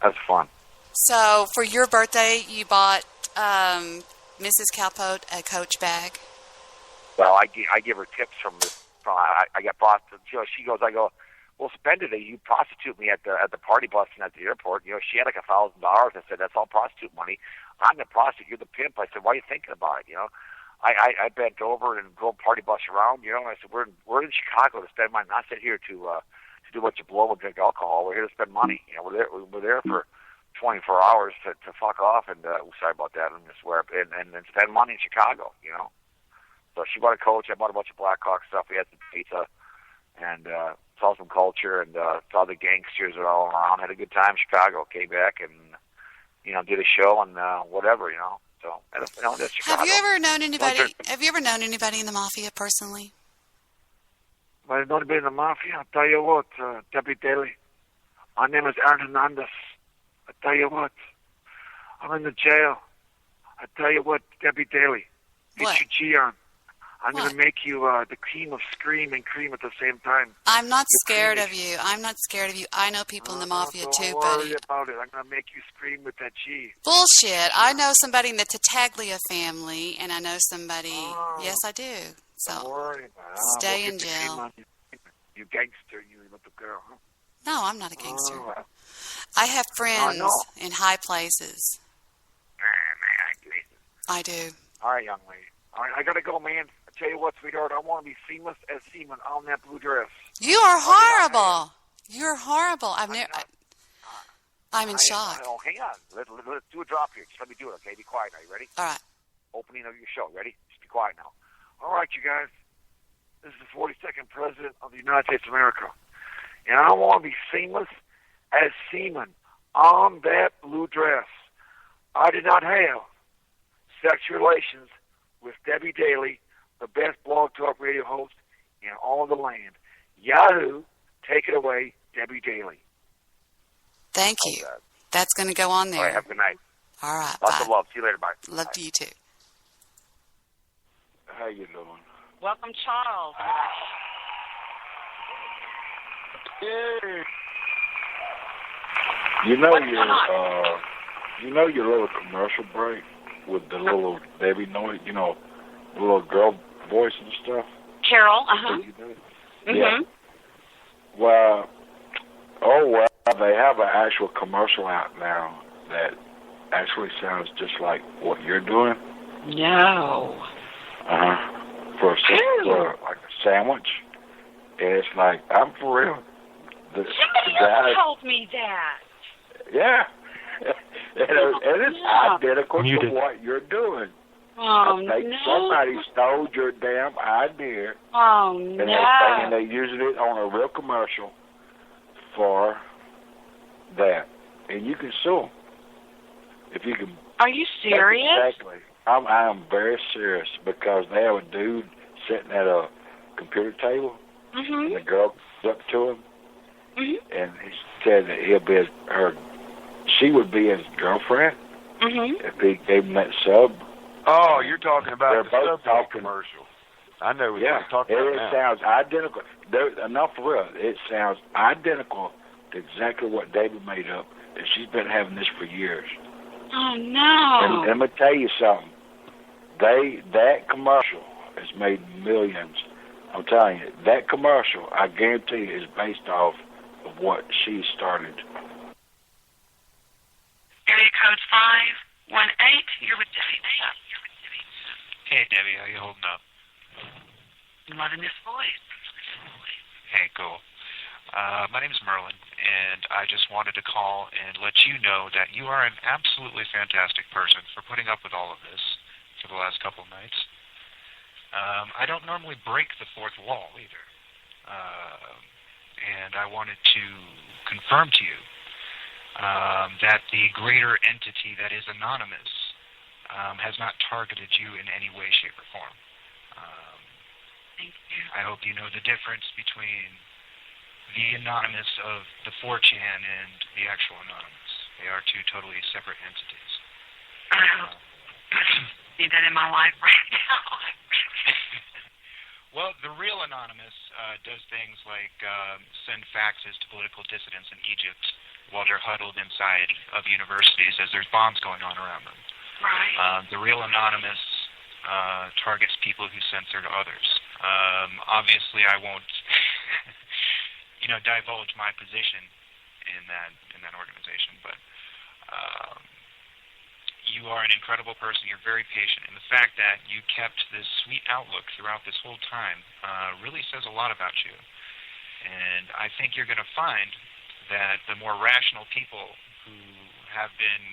That's fun. So for your birthday, you bought Mrs. Calpote a Coach bag. Well, I give her tips from this. I got bought. She goes. I go. Well, spend it. You prostitute me at the party bus and at the airport. She had like $1,000. I said, that's all prostitute money. I'm the prostitute. You're the pimp. I said, why are you thinking about it? I bent over and go party bus around. And I said, we're in Chicago to spend money, not sit here to do what you blow and drink alcohol. We're here to spend money. We're there for 24 hours to fuck off. And sorry about that. I'm gonna swear. And spend money in Chicago. So she bought a Coach. I bought a bunch of Blackhawk stuff. We had some pizza and saw some culture and saw the gangsters all around. Had a good time in Chicago. Came back and did a show and whatever. So that's Chicago. Have you ever known anybody? Have you ever known anybody in the mafia personally? Well, I've known anybody in the mafia. I'll tell you what, Debbie Daly. My name is Aaron Hernandez. I tell you what, I'm in the jail. I tell you what, Debbie Daly. Get What? your G on. I'm What? going to make you the cream of scream and cream at the same time. I'm not scared of you. I'm not scared of you. I know people in the mafia too, Don't worry buddy. about it. I'm going to make you scream with that G. Bullshit. I know somebody in the Tattaglia family, and I know somebody. Yes, I do. Don't So worry about it. stay I'll in get the cream jail. on you. You gangster, you little girl. Huh? No, I'm not a gangster. Oh, well. I have friends know. in high places. I do. All right, young lady. All right, I got to go, man. I tell you what, sweetheart, I want to be seamless as semen on that blue dress. You are horrible. You're horrible. I'm in shock. Oh, hang on. Let's do a drop here. Just let me do it, okay? Be quiet now. You ready? All right. Opening of your show. Ready? Just be quiet now. All right, you guys. This is the 42nd President of the United States of America. And I want to be seamless as semen on that blue dress. I did not have sexual relations with Debbie Daly, the best blog talk radio host in all the land. Yahoo, take it away, Debbie Daly. Thank you. That's going to go on there. All right, have a good night. All right. Lots Bye. of love. See you later. Bye. Love Bye. to you too. How you doing? Welcome, Charles. You know your little commercial break with the little baby noise, the little girl voice and stuff? Carol, Yeah. Well, they have an actual commercial out now that actually sounds just like what you're doing. No. For like a sandwich. And it's like, I'm for real. The guy told me that. Yeah. and it's identical to what you're doing. Oh, I think somebody stole your damn idea. Oh, and no. And they're using it on a real commercial for that. And you can sue them. If you can. Are you serious? Exactly. I am very serious because they have a dude sitting at a computer table, and the girl comes up to him, and he said that she would be his girlfriend if he gave him that sub. Oh, you're talking about They're the both Subway talking. commercial. I know what you're talking about now. It sounds identical. Enough for real. It sounds identical to exactly what David made up, and she's been having this for years. Oh, no. And let me tell you something. That commercial has made millions. I'm telling you, that commercial, I guarantee you, is based off of what she started. Area code 518. You're with Debbie. Hey, Debbie, how you holding up? I'm loving this voice. Hey, cool. My name is Merlin, and I just wanted to call and let you know that you are an absolutely fantastic person for putting up with all of this for the last couple of nights. I don't normally break the fourth wall either. And I wanted to confirm to you that the greater entity that is anonymous has not targeted you in any way, shape, or form. Thank you. I hope you know the difference between the anonymous of the 4chan and the actual anonymous. They are two totally separate entities. I hope I need that in my life right now. Well, the real anonymous does things like send faxes to political dissidents in Egypt while they're huddled inside of universities as there's bombs going on around them. Right. The real anonymous targets people who censor to others. Obviously, I won't, divulge my position in that organization, but you are an incredible person. You're very patient, and the fact that you kept this sweet outlook throughout this whole time really says a lot about you. And I think you're going to find that the more rational people who have been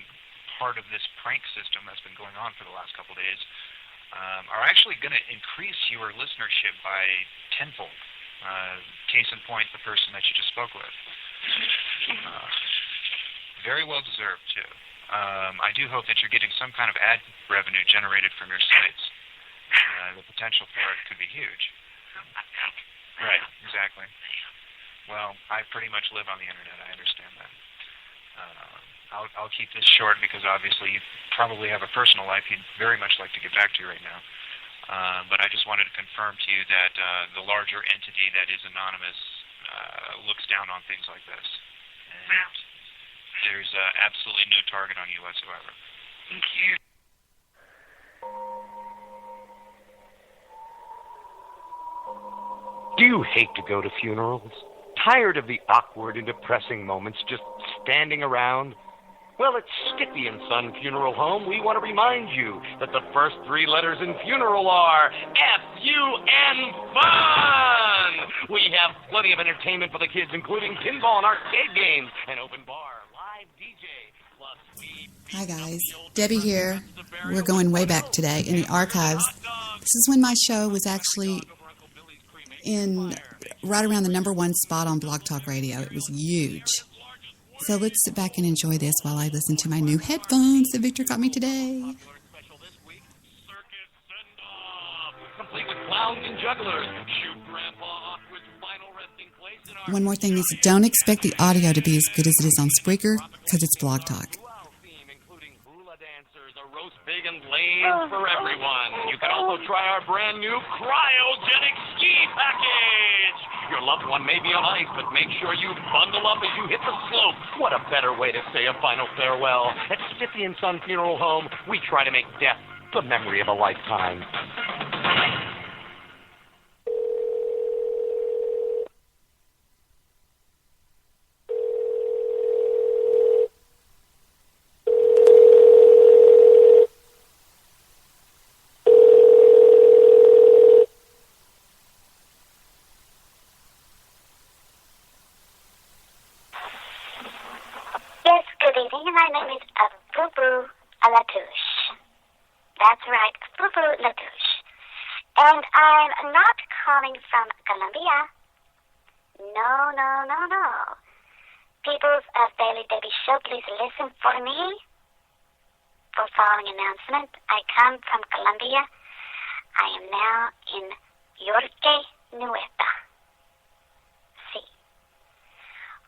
part of this prank system that's been going on for the last couple of days are actually going to increase your listenership by tenfold. Case in point, the person that you just spoke with. Very well deserved, too. I do hope that you're getting some kind of ad revenue generated from your sites. The potential for it could be huge. Right, exactly. Well, I pretty much live on the internet. I understand that. I'll keep this short because obviously you probably have a personal life you'd very much like to get back to right now. But I just wanted to confirm to you that the larger entity that is anonymous looks down on things like this. And there's absolutely no target on you whatsoever. Thank you. Do you hate to go to funerals? Tired of the awkward and depressing moments just standing around? Well, at Stiffy & Son Funeral Home, we want to remind you that the first three letters in funeral are F-U-N, fun! We have plenty of entertainment for the kids, including pinball and arcade games, an open bar, live DJ, plus we... Hi, guys. Debbie here. We're going way back today in the archives. This is when my show was actually in right around the #1 spot on Blog Talk Radio. It was huge. So let's sit back and enjoy this while I listen to my new headphones that Victor got me today. One more thing is don't expect the audio to be as good as it is on Spreaker because it's Blog Talk. Big and lanes for everyone. You can also try our brand new cryogenic ski package. Your loved one may be on ice, but make sure you bundle up as you hit the slope. What a better way to say a final farewell. At Stiffy & Son Funeral Home, we try to make death the memory of a lifetime. My name is Fufu Latouche. That's right, Fufu Latouche. And I'm not calling from Colombia. No. Peoples of Daily Debbie Show, please listen for me. For following announcement, I come from Colombia. I am now in Yorque Nueva.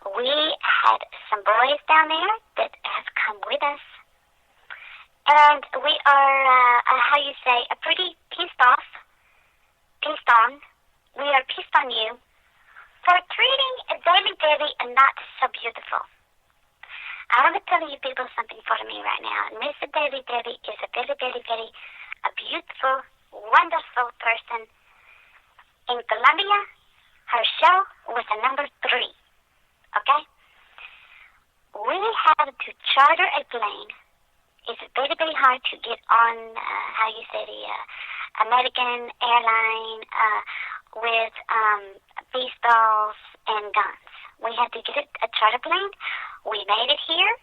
We had some boys down there that have come with us. And we are, pretty pissed on. We are pissed on you for treating Daily Debbie not so beautiful. I want to tell you people something for me right now. Miss Daily Debbie is a very, very, very a beautiful, wonderful person. In Colombia, her show was a number 3. Okay? We have to charter a plane. It's very, very hard to get on, the American airline with pistols and guns. We had to get a charter plane. We made it here.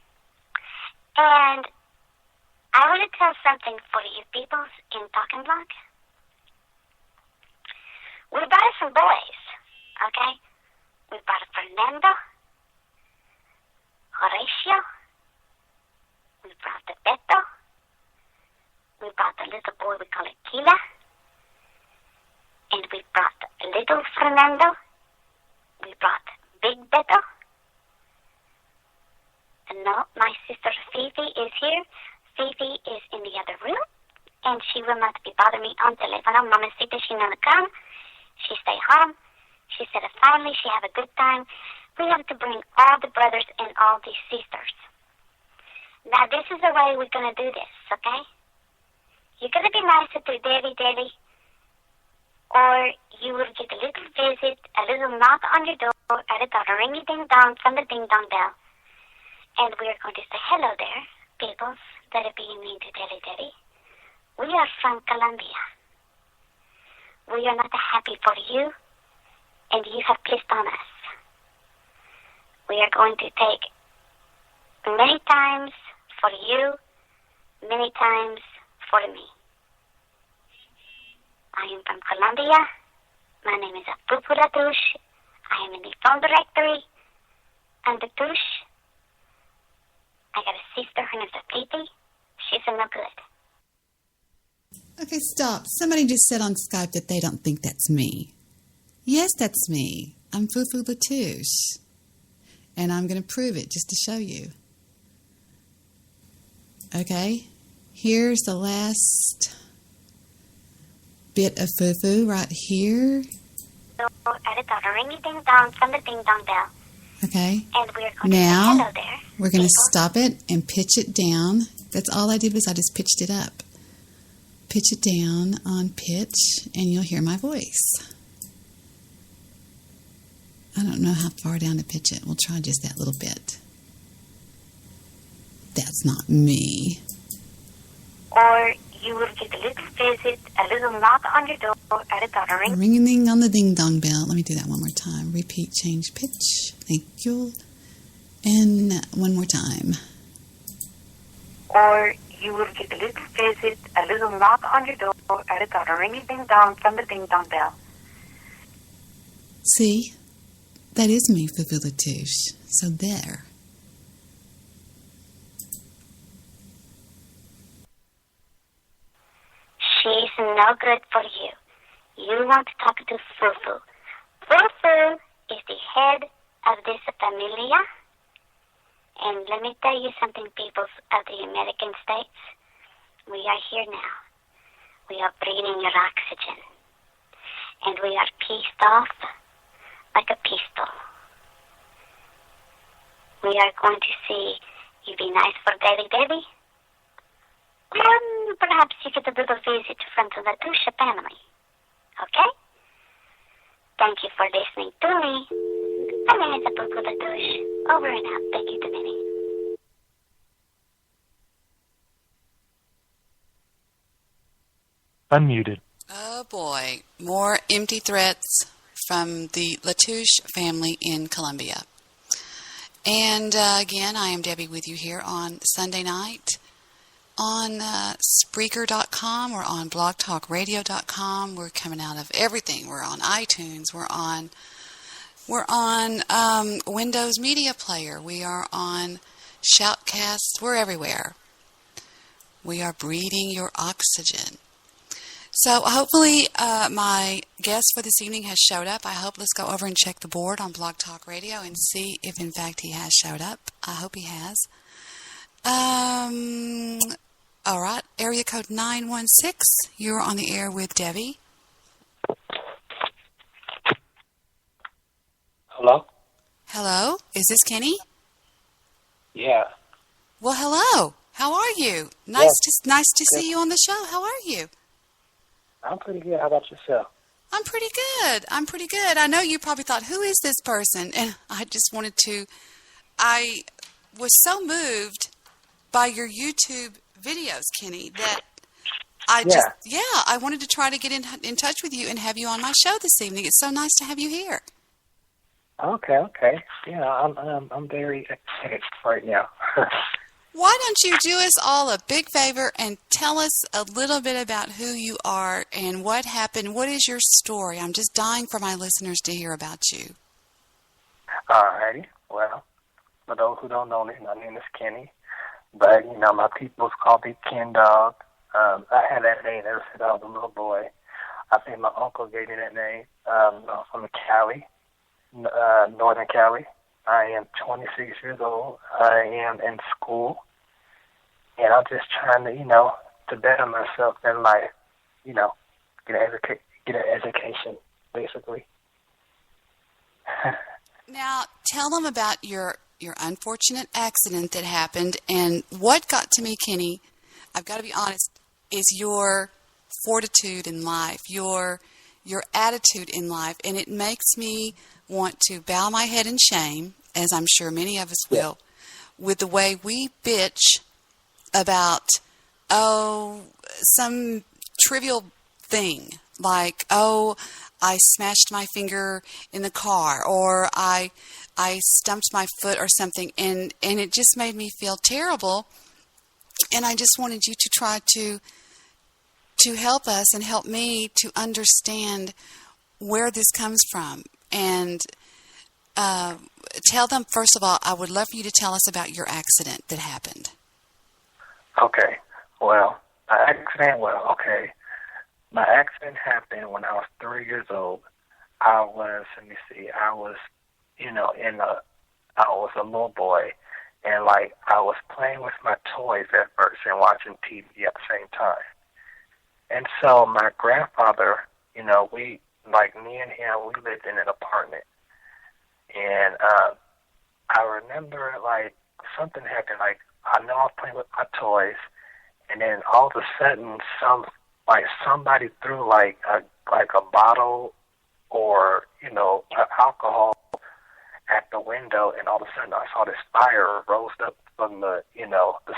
And I want to tell something for you people in Talking Block. We brought some boys, okay? We brought Fernando, Horatio, we brought the Beto, we brought the little boy we call Aquila, and we brought little Fernando, we brought big Beto. And no, my sister Fifi is here. Fifi is in the other room, and she will not be bothering me on telephone. Mamacita, she not come. She stay home. She said finally she have a good time we have to bring all the brothers and all the sisters. Now, this is the way we're going to do this, okay? You're going to be nice to Debbie, or you will get a little visit, a little knock on your door, a little ring-a-ding-dong from the ding-dong bell. And we're going to say, hello there, people that are being mean to Debbie. We are from Colombia. We are not happy for you, and you have pissed on us. We are going to take many times for you, many times for me. I am from Colombia. My name is Apupu Latouche. I am in the phone directory. And the Touche, I got a sister, her name's Titi. She's no good. Okay, stop. Somebody just said on Skype that they don't think that's me. Yes, that's me. I'm Fufu Latouche. And I'm going to prove it just to show you. Okay, here's the last bit of Fufu right here. Ring-a-ding-dong from the ding-dong bell. Okay, and we're going now to say hello there, we're going to stop it and pitch it down. That's all I did was I just pitched it up. Pitch it down on pitch, and you'll hear my voice. I don't know how far down to pitch it. We'll try just that little bit. That's not me. Or you will get a little visit, a little knock on your door, at a ring. Ring-a-ding on the ding-dong bell. Let me do that one more time. Repeat, change pitch. Thank you. And one more time. Or you will get a little visit, a little knock on your door, at a ring-a-ding-dong from the ding-dong bell. See? That is me, Fufu Latouche. So there. She's no good for you. You want to talk to Fufu. Fufu is the head of this familia. And let me tell you something, peoples of the American States. We are here now. We are breathing your oxygen. And we are pissed off like a pistol. We are going to see you be nice for Debbie. Perhaps you get a little visit from the Latouche family. Okay? Thank you for listening to me. My name is Apupu Latouche. Over and out. Thank you to many. Unmuted. Oh boy, more empty threats from the Latouche family in Colombia. And again, I am Debbie with you here on Sunday night on Spreaker.com. We're on blogtalkradio.com. We're coming out of everything. We're on iTunes. We're on Windows Media Player. We are on Shoutcast. We're everywhere. We are breathing your oxygen. So hopefully my guest for this evening has showed up. I hope, let's go over and check the board on Blog Talk Radio and see if in fact he has showed up. I hope he has. All right, area code 916. You're on the air with Debbie. Hello? Hello, is this Kenny? Yeah. Well, hello. How are you? Nice to see you on the show. How are you? I'm pretty good. How about yourself? I'm pretty good. I know you probably thought, who is this person? And I was so moved by your YouTube videos, Kenny, that I wanted to try to get in touch with you and have you on my show this evening. It's so nice to have you here. Okay. Yeah, I'm very excited right now. Why don't you do us all a big favor and tell us a little bit about who you are and what happened? What is your story? I'm just dying for my listeners to hear about you. Alrighty. Well, for those who don't know me, my name is Kenny. But, my people's call me Ken Dog. I had that name ever since I was a little boy. I think my uncle gave me that name. I'm from Cali, Northern Cali. I am 26 years old. I am in school, and I'm just trying to, to better myself in life, get an education, basically. Now, tell them about your unfortunate accident that happened, and what got to me, Kenny, I've got to be honest, is your fortitude in life, your attitude in life, and it makes me want to bow my head in shame, as I'm sure many of us will, with the way we bitch about, some trivial thing, like, I smashed my finger in the car, or I stumped my foot or something, and it just made me feel terrible. And I just wanted you to try to help us and help me to understand where this comes from. And tell them, first of all, I would love for you to tell us about your accident that happened. Okay. Well, my accident happened when I was 3 years old. I was a little boy, and I was playing with my toys at first and watching TV at the same time. And so my grandfather, me and him, we lived in an apartment. And I remember, something happened. I know I was playing with my toys, and then all of a sudden, somebody threw a bottle or alcohol at the window, and all of a sudden I saw this fire rose up from the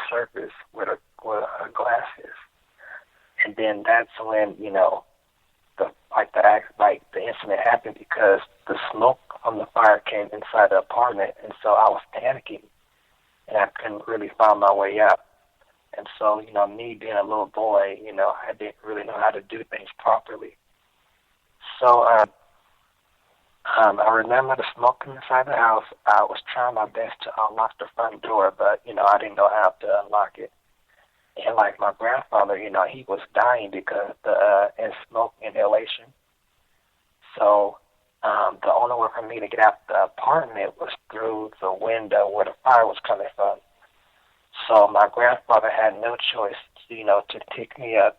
surface where the glass is, and then that's when the incident happened, because the smoke from the fire came inside the apartment, and so I was panicking, and I couldn't really find my way out. And so, me being a little boy, I didn't really know how to do things properly. So I remember the smoke inside the house. I was trying my best to unlock the front door, but, I didn't know how to unlock it. And, my grandfather, he was dying because of the smoke inhalation. So the only way for me to get out the apartment was through the window where the fire was coming from. So my grandfather had no choice, to pick me up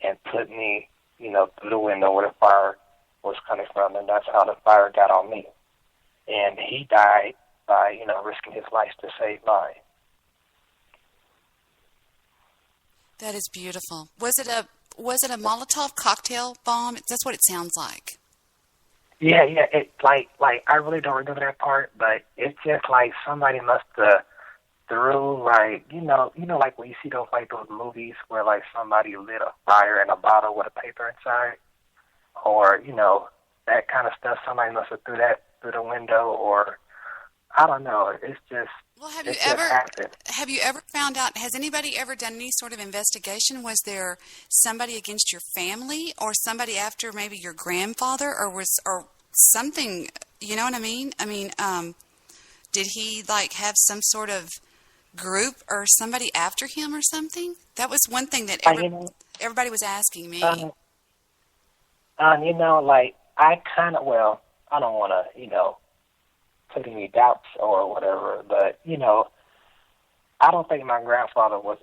and put me, through the window where the fire was coming from, and that's how the fire got on me. And he died by, risking his life to save mine. That is beautiful. Was it a Molotov cocktail bomb? That's what it sounds like. Yeah. It I really don't remember that part, but it's just somebody must have threw when you see those those movies where somebody lit a fire in a bottle with a paper inside, or that kind of stuff. Somebody must have threw that through the window, or I don't know. It's just have you ever found out? Has anybody ever done any sort of investigation? Was there somebody against your family, or somebody after maybe your grandfather, or something? You know what I mean? Did he have some sort of group or somebody after him or something? That was one thing that everybody was asking me. I don't want to, put any doubts or whatever, but, I don't think my grandfather was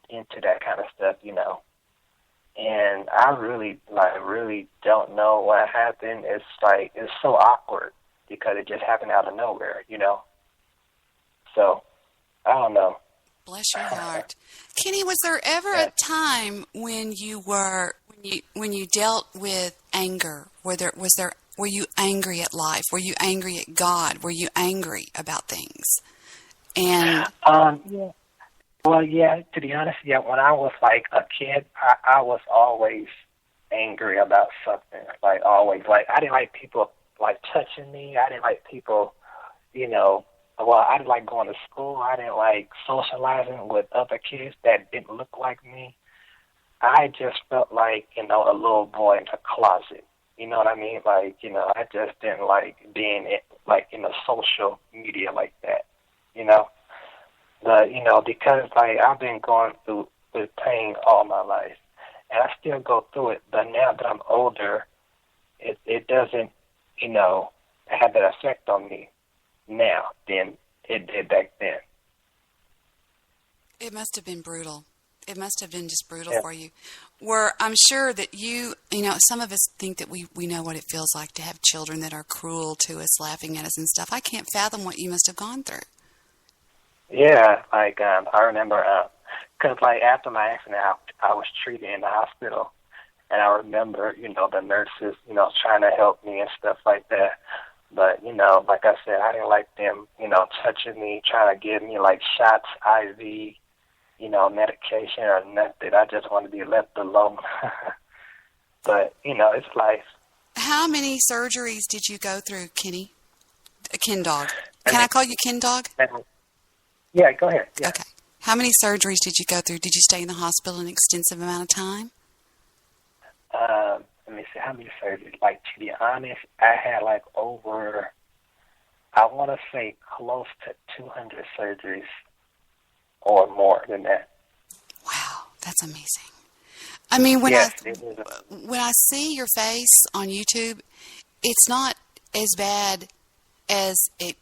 into that kind of stuff, and I really don't know what happened. It's so awkward because it just happened out of nowhere, So, I don't know. Bless your heart. Kenny, was there ever a time when you dealt with anger? Were you angry at life? Were you angry at God? Were you angry about things? And yeah. Well, yeah, to be honest, when I was a kid, I was always angry about something. Always. I didn't like people touching me. I didn't like people, I didn't like going to school. I didn't like socializing with other kids that didn't look like me. I just felt like, a little boy in a closet. You know what I mean? I just didn't like being in a social media like that, But, because I've been going through with pain all my life, and I still go through it, but now that I'm older, it doesn't, have that effect on me now than it did back then. It must have been brutal. It must have been just brutal for you. where I'm sure that some of us think that we know what it feels like to have children that are cruel to us, laughing at us and stuff. I can't fathom what you must have gone through. Yeah, like I remember, because like after my accident, I was treated in the hospital, and I remember, the nurses, trying to help me and stuff like that. But, like I said, I didn't like them, touching me, trying to give me like shots, IV, medication or nothing. I just want to be left alone. But, it's life. How many surgeries did you go through, Kenny? Ken Dog. Can I call you Ken Dog? Yeah, go ahead. Yeah. Okay. How many surgeries did you go through? Did you stay in the hospital an extensive amount of time? Let me see, how many surgeries? Like, to be honest, I had like over, I want to say close to 200 surgeries or more than that. Wow, that's amazing. I mean, when I see your face on YouTube, it's not as bad as it.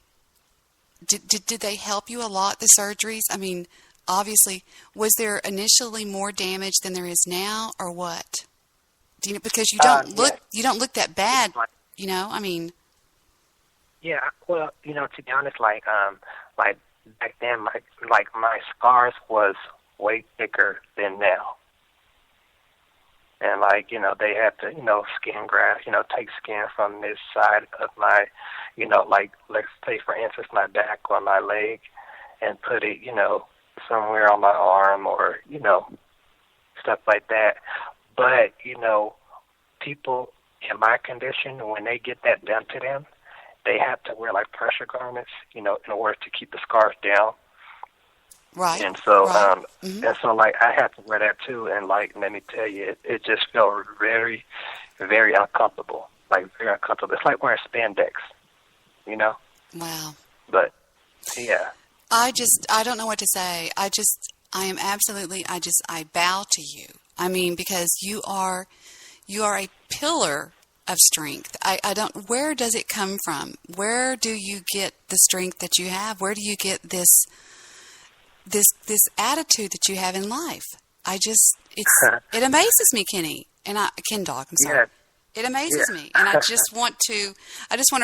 Did they help you a lot, the surgeries? I mean, obviously, was there initially more damage than there is now, or what? Because you don't look that bad, I mean. Yeah, well, to be honest, like back then, my scars was way thicker than now. And they had to, skin graft, take skin from this side of my, like, let's say, for instance, my back or my leg, and put it, somewhere on my arm or, stuff like that. But, people in my condition, when they get that done to them, they have to wear, like, pressure garments, in order to keep the scars down. Right. And so, right. And so, like, I had to wear that too. And like, let me tell you, it just felt very, very uncomfortable. Like, very uncomfortable. It's like wearing spandex, Wow. But yeah. I don't know what to say. I bow to you. I mean, because you are a pillar of strength. Where does it come from? Where do you get the strength that you have? Where do you get this attitude that you have in life? It amazes me, Kenny. Ken Dog, I'm sorry. Yeah. It amazes me. And I just want to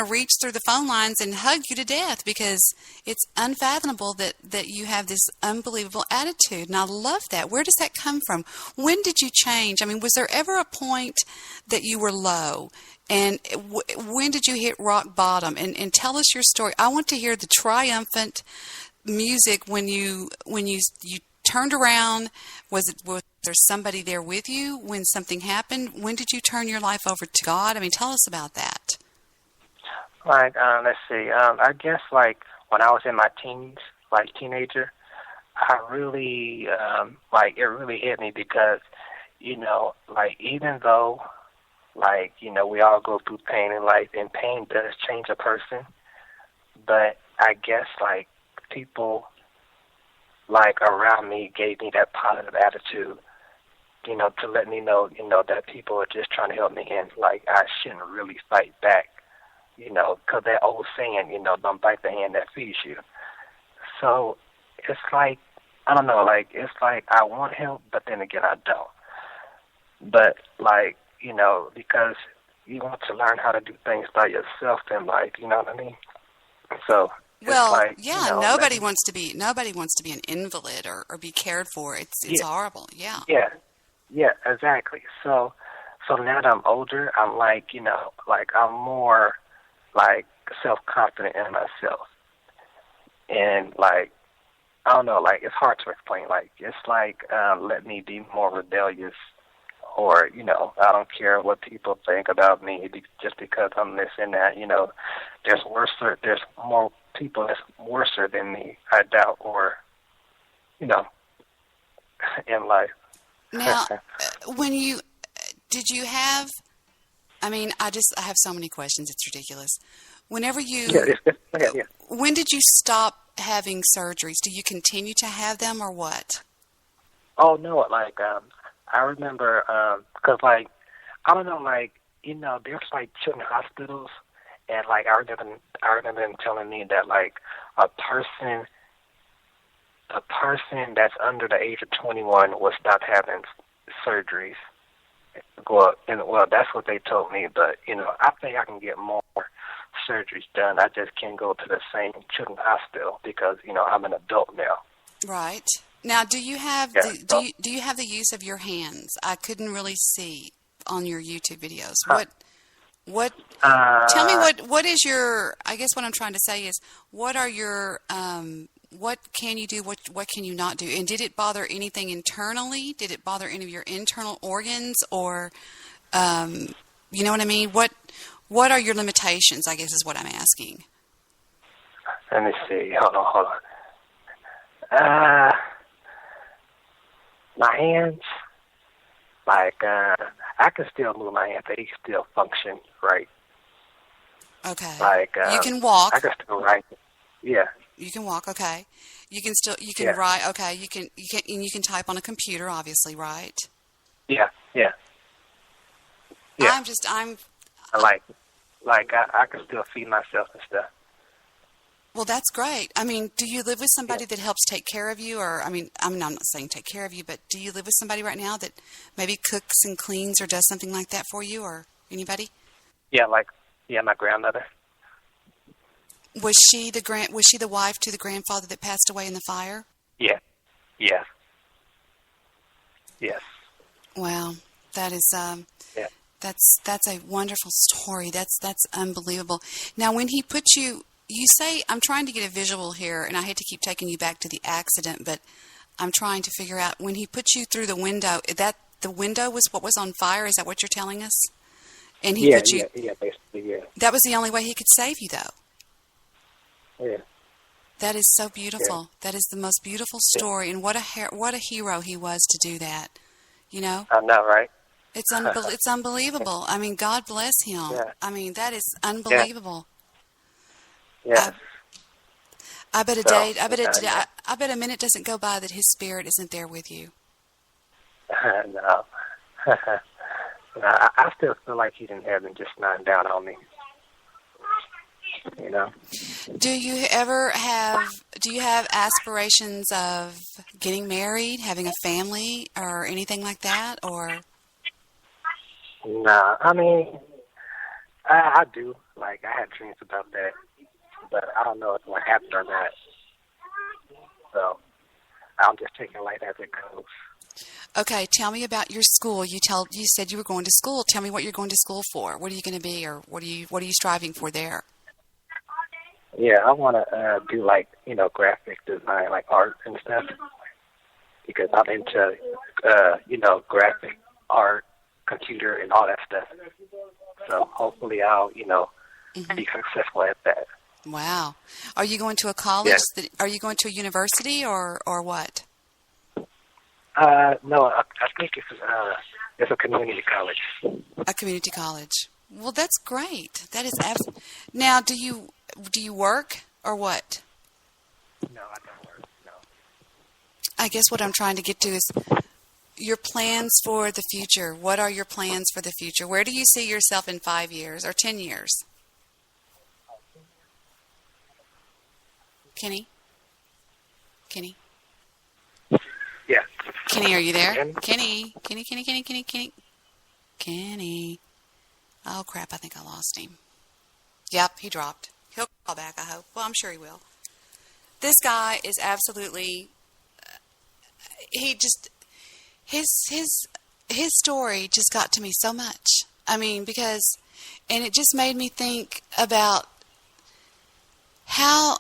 reach through the phone lines and hug you to death, because it's unfathomable that you have this unbelievable attitude. And I love that. Where does that come from? When did you change? I mean, was there ever a point that you were low? And when did you hit rock bottom? And tell us your story. I want to hear the triumphant music when you turned around. Was there somebody there with you when something happened? When did you turn your life over to God? I mean, tell us about that. Like, let's see. I guess, like, when I was in my teens, like teenager, I really, it really hit me because, like, even though, like, we all go through pain in life, and pain does change a person, but I guess, like, people, like, around me gave me that positive attitude, to let me know, that people are just trying to help me, and, like, I shouldn't really fight back, because that old saying, don't bite the hand that feeds you. So it's like, I don't know, like, it's like I want help, but then again, I don't. But, like, because you want to learn how to do things by yourself in life, you know what I mean? So, well, like, yeah, nobody wants to be an invalid or be cared for. It's horrible. Yeah. Yeah, exactly. So now that I'm older, I'm like, like, I'm more, like, self-confident in myself. And, like, I don't know, like, it's hard to explain. Like, it's like, let me be more rebellious, or, I don't care what people think about me just because I'm this and that. There's more people that's worse than me, I doubt, or, in life. Now, did you have, I mean, I have so many questions, it's ridiculous. Whenever you, when did you stop having surgeries? Do you continue to have them, or what? Oh, no, like, I remember, because, like, I don't know, like, there's, like, children's hospitals, and, like, I remember them telling me that, like, a person that's under the age of 21 will stop having surgeries. Well, that's what they told me. But I think I can get more surgeries done. I just can't go to the same children's hospital because I'm an adult now. Right. Now, do you have do you have the use of your hands? I couldn't really see on your YouTube videos. What? Tell me what is your? I guess what I'm trying to say is, what are your? What can you do? What can you not do? And did it bother anything internally? Did it bother any of your internal organs, or, you know what I mean? What are your limitations? I guess is what I'm asking. Let me see. Hold on. My hands, I can still move my hands. They can still function right. Okay. You can walk. I can still write. Yeah. You can walk. Okay. You can write. Okay. You can type on a computer, obviously, right? Yeah. I'm I can still feed myself and stuff. Well, that's great. I mean, do you live with somebody that helps take care of you? Or, I'm not saying take care of you, but do you live with somebody right now that maybe cooks and cleans or does something like that for you, or anybody? Yeah, my grandmother. Was she the wife to the grandfather that passed away in the fire? Yeah. Yes. Wow, that is that's a wonderful story. That's unbelievable. Now, when he put you say, I'm trying to get a visual here, and I hate to keep taking you back to the accident, but I'm trying to figure out when he put you through the window. That the window was what was on fire. Is that what you're telling us? And he put you. Yeah, basically, yeah. That was the only way he could save you, though. Yeah. That is so beautiful. Yeah. That is the most beautiful story, and what a hero he was to do that. You know. I know, right? It's unbelievable. I mean, God bless him. Yeah. I mean, that is unbelievable. Yeah. I bet a minute doesn't go by that his spirit isn't there with you. No. I still feel like he's in heaven, just not down on me. Do you have aspirations of getting married, having a family, or anything like that, or? No, I mean, I do. I had dreams about that, but I don't know if it will happen or not. So I'm just taking life as it goes. Okay, tell me about your school. You said you were going to school. Tell me what you're going to school for. What are you going to be, or what are you striving for there? Yeah, I want to do graphic design, art and stuff, because I'm into graphic art, computer, and all that stuff. So hopefully I'll be successful at that. Wow. Are you going to a college? Yeah. Are you going to a university or what? No, I think it's a community college. A community college. Well, that's great. That is Now, do you work or what? No, I don't work. No. I guess what I'm trying to get to is your plans for the future. What are your plans for the future? Where do you see yourself in 5 years or 10 years? Kenny? Yeah. Kenny, are you there? Kenny. Oh, crap, I think I lost him. Yep, he dropped. He'll call back, I hope. Well, I'm sure he will. This guy is absolutely... His story just got to me so much. I mean, because... And it just made me think about how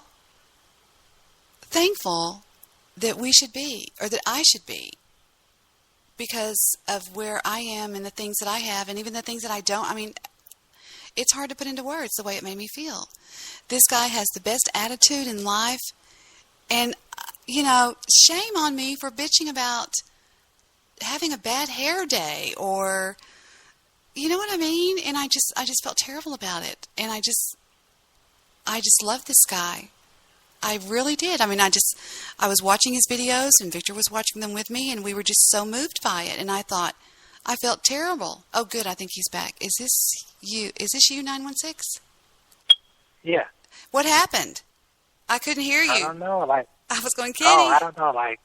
thankful that we should be, or that I should be, because of where I am and the things that I have, and even the things that I don't. I mean, it's hard to put into words the way it made me feel. This guy has the best attitude in life, and, shame on me for bitching about having a bad hair day, or, you know what I mean? And I just felt terrible about it, and I just love this guy. I really did. I mean, I was watching his videos, and Victor was watching them with me, and we were just so moved by it. And I felt terrible. Oh, good. I think he's back. Is this you? Is this you, 916? Yeah. What happened? I couldn't hear you. I don't know. I was going, Kenny. Oh, I don't know. I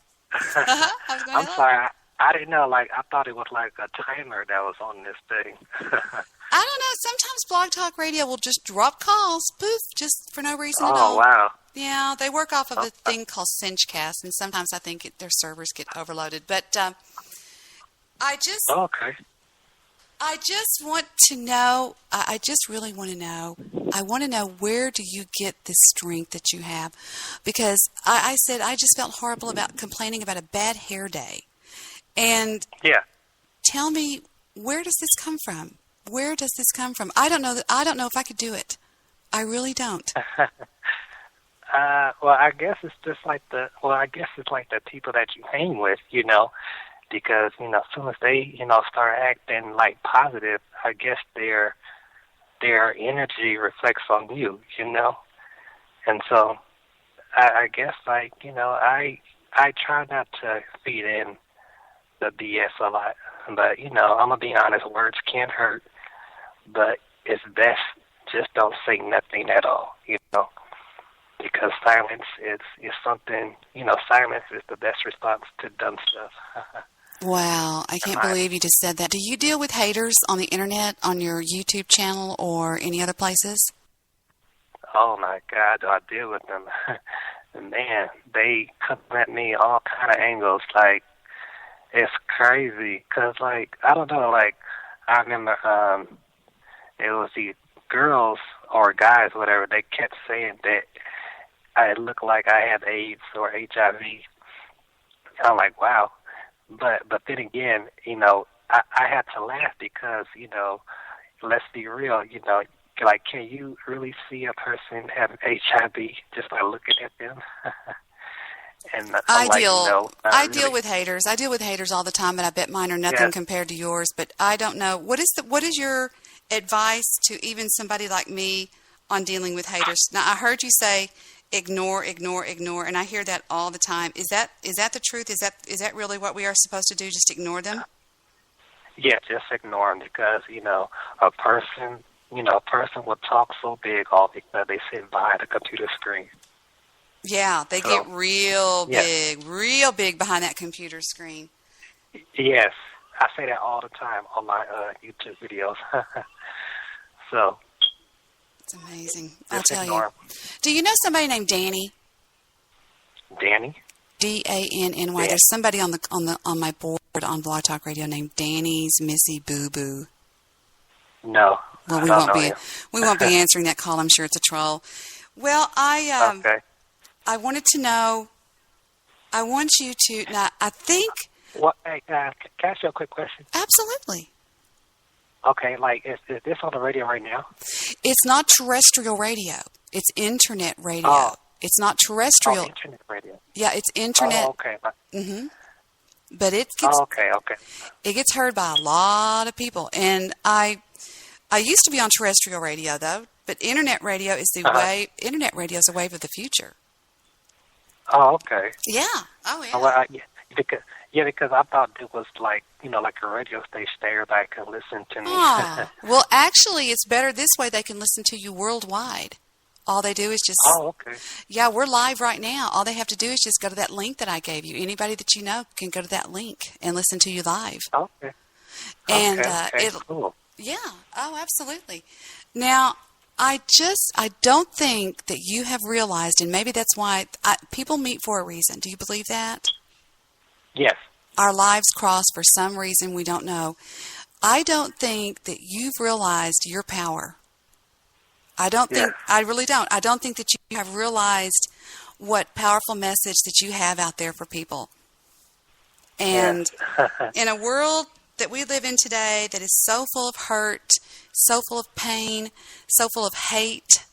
was going, I'm sorry. I didn't know. Like, I thought it was like a timer that was on this thing. I don't know. Sometimes Blog Talk Radio will just drop calls, poof, just for no reason at all. Oh, wow. Yeah, they work off of a thing called Cinchcast, and sometimes I think their servers get overloaded. But I just want to know, I just really want to know, I want to know, where do you get this strength that you have? Because I said I just felt horrible about complaining about a bad hair day. And tell me, where does this come from? Where does this come from? I don't know if I could do it. I really don't. Well, I guess it's just like the people that you hang with, you know, because, you know, as soon as they, you know, start acting like positive, I guess their energy reflects on you, you know. And so I guess, like, you know, I try not to feed in the BS a lot, but, you know, I'm gonna be honest, words can hurt, but it's best just don't say nothing at all, you know, because silence is something, you know, silence is the best response to dumb stuff. Wow, I can't believe you just said that. Do you deal with haters on the internet, on your YouTube channel, or any other places? Oh my God, do I deal with them? Man, they come at me all kind of angles, like, it's crazy, because, like, I don't know, like, I remember it was the girls or guys, whatever, they kept saying that I looked like I had AIDS or HIV. I'm like, wow. But then again, you know, I had to laugh because, you know, let's be real, you know, like, can you really see a person having HIV just by looking at them? And I deal with haters. I deal with haters all the time, and I bet mine are nothing compared to yours. But I don't know. What is your advice to even somebody like me on dealing with haters? Now, I heard you say ignore, and I hear that all the time. Is that the truth? Is that really what we are supposed to do? Just ignore them? Yeah, just ignore them, because, you know, a person will talk so big all because they sit behind a computer screen. Yeah, they get real big behind that computer screen. Yes, I say that all the time on my YouTube videos. So it's amazing. I'll tell you. Do you know somebody named Danny? Danny? D-A-N-N-Y. There's somebody on my board on Blog Talk Radio named Danny's Missy Boo Boo. No. Well, we won't be answering that call. I'm sure it's a troll. Well, I wanted to know. I want you to. Now, I think. What? Hey, can I ask you a quick question? Absolutely. Okay, like, is this on the radio right now? It's not terrestrial radio. It's internet radio. Oh. It's not terrestrial. Oh, internet radio. Yeah, it's internet. Oh, okay. Mm-hmm. But it gets. Okay. It gets heard by a lot of people, and I used to be on terrestrial radio though, but internet radio is the wave. Internet radio is a wave of the future. Oh, okay. Yeah. Oh, yeah. Well, because I thought it was like, you know, like a radio station that everybody could listen to me. Oh. Well, actually, it's better this way. They can listen to you worldwide. All they do is just... Oh, okay. Yeah, we're live right now. All they have to do is just go to that link that I gave you. Anybody that you know can go to that link and listen to you live. Okay. And cool. Yeah. Oh, absolutely. Now, I don't think that you have realized, and maybe that's why people meet for a reason. Do you believe that? Yes. Our lives cross for some reason we don't know. I don't think that you've realized your power. I really don't. I don't think that you have realized what powerful message that you have out there for people. And in a world that we live in today that is so full of hurt, so full of pain, so full of hate,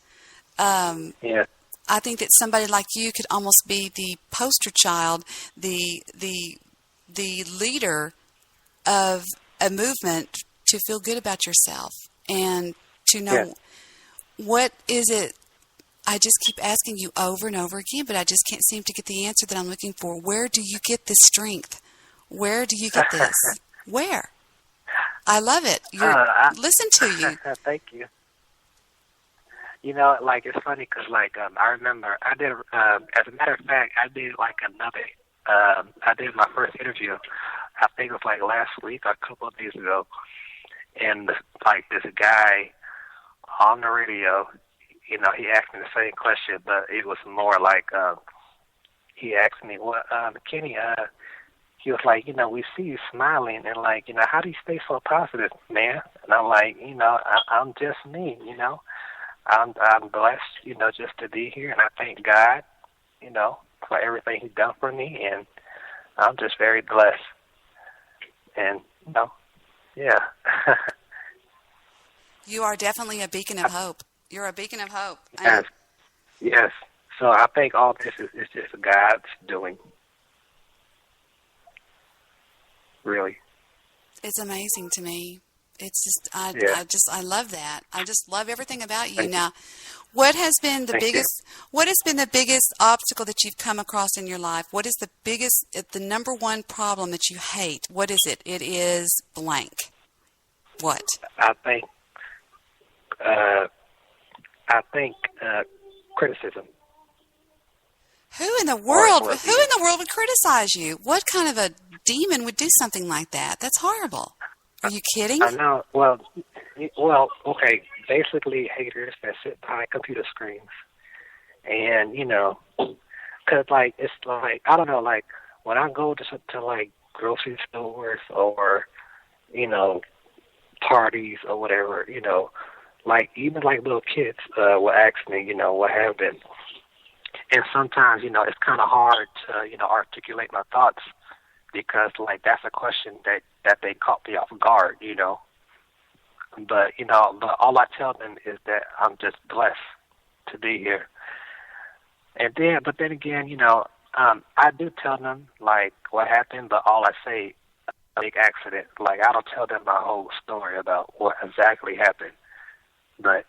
I think that somebody like you could almost be the poster child, the leader of a movement to feel good about yourself and to know what is it. I just keep asking you over and over again, but I just can't seem to get the answer that I'm looking for. Where do you get this strength? Where do you get this? Where? I love it. Listen to you. Thank you. You know, like, it's funny because, like, I remember I did, as a matter of fact, I did, like, I did my first interview I think it was like last week or a couple of days ago, and like this guy on the radio, you know, he asked me the same question, but it was more like he asked me, "Well, Kenny, he was like, you know, we see you smiling, and like, you know, how do you stay so positive, man?" And I'm like, you know, I'm just me, you know. I'm blessed, you know, just to be here, and I thank God, you know, for everything He's done for me, and I'm just very blessed. And, you know, yeah. You are definitely a beacon of hope. You're a beacon of hope. Yes. Yes. So I think all this is just God's doing. Really. It's amazing to me. It's just, Yeah. I love that. I just love everything about you. Now, what has been the biggest obstacle that you've come across in your life? What is the number one problem that you hate? What is it? It is blank. What? I think criticism. Who in the world would criticize you? What kind of a demon would do something like that? That's horrible. Are you kidding? I know. Well, okay. Basically, haters that sit behind computer screens, and you know, cause like it's like I don't know, like when I go to like grocery stores or you know parties or whatever, you know, like even like little kids will ask me, you know, what happened, and sometimes you know it's kind of hard to you know articulate my thoughts because like that's a question that they caught me off guard, you know. But you know, but all I tell them is that I'm just blessed to be here. And then, but then again, you know, I do tell them like what happened, but all I say a big accident. Like I don't tell them my whole story about what exactly happened. But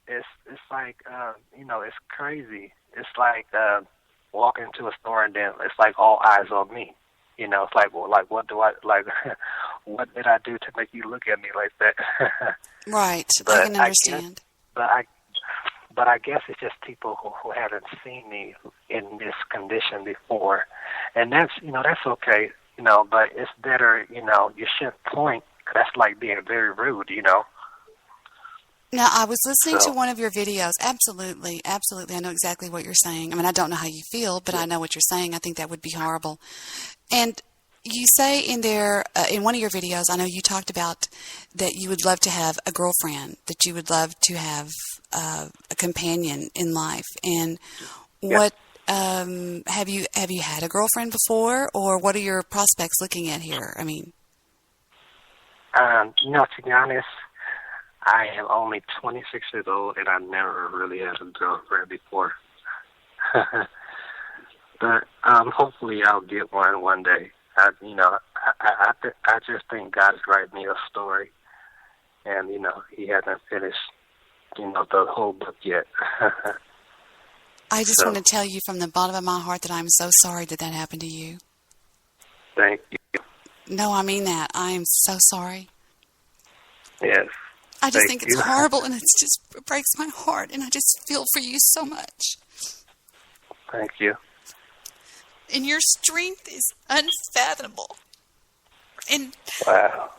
it's like you know, it's crazy. It's like walking into a store and then it's like all eyes on me. You know, it's like, well, like what do I like? What did I do to make you look at me like that? Right, I can understand. But I guess it's just people who haven't seen me in this condition before, and that's you know that's okay, you know. But it's better, you know, you shouldn't point. 'Cause that's like being very rude, you know. Now, I was listening to one of your videos. Absolutely, absolutely. I know exactly what you're saying. I mean, I don't know how you feel, but I know what you're saying. I think that would be horrible. And you say in there, in one of your videos, I know you talked about that you would love to have a girlfriend, that you would love to have a companion in life. And what have you had a girlfriend before, or what are your prospects looking at here? I mean, you know, to be honest, I am only 26 years old, and I never really had a girlfriend before. But hopefully I'll get one day. I just think God is writing me a story, and you know He hasn't finished, you know, the whole book yet. I just want to tell you from the bottom of my heart that I'm so sorry that happened to you. Thank you. No, I mean that. I am so sorry. Yes. I just think it's horrible, and it breaks my heart, and I just feel for you so much. Thank you. And your strength is unfathomable. And wow.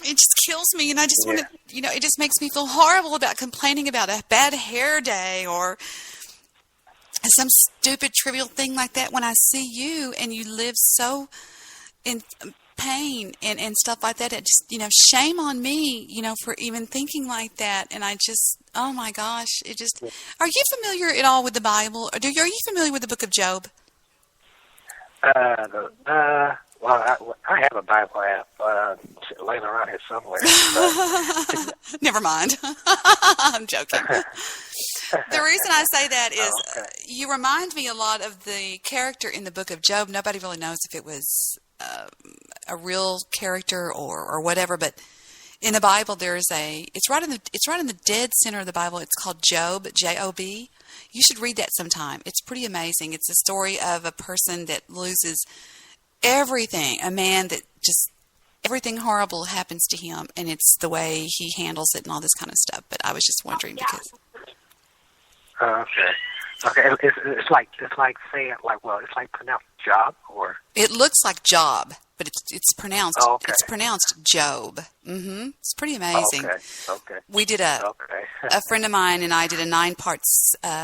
It just kills me, and I just want to, you know, it just makes me feel horrible about complaining about a bad hair day or some stupid, trivial thing like that when I see you and you live so in pain and stuff like that. It just, you know, shame on me, you know, for even thinking like that. And I just, oh my gosh, it just, are you familiar at all with the Bible? Are you familiar with the book of Job? Well, I have a Bible app laying around here somewhere. Never mind. I'm joking. The reason I say that is you remind me a lot of the character in the book of Job. Nobody really knows if it was a real character or whatever, but in the Bible there is it's right in the dead center of the Bible. It's called Job, J-O-B. You should read that sometime. It's pretty amazing. It's a story of a person that loses everything, a man that just everything horrible happens to him, and it's the way he handles it and all this kind of stuff. But I was just wondering because. Okay. It's like saying it's like pronounced Job or? It looks like Job, but it's pronounced okay. it's pronounced Job. It's pretty amazing. Okay. We did a friend of mine and I did a 9-part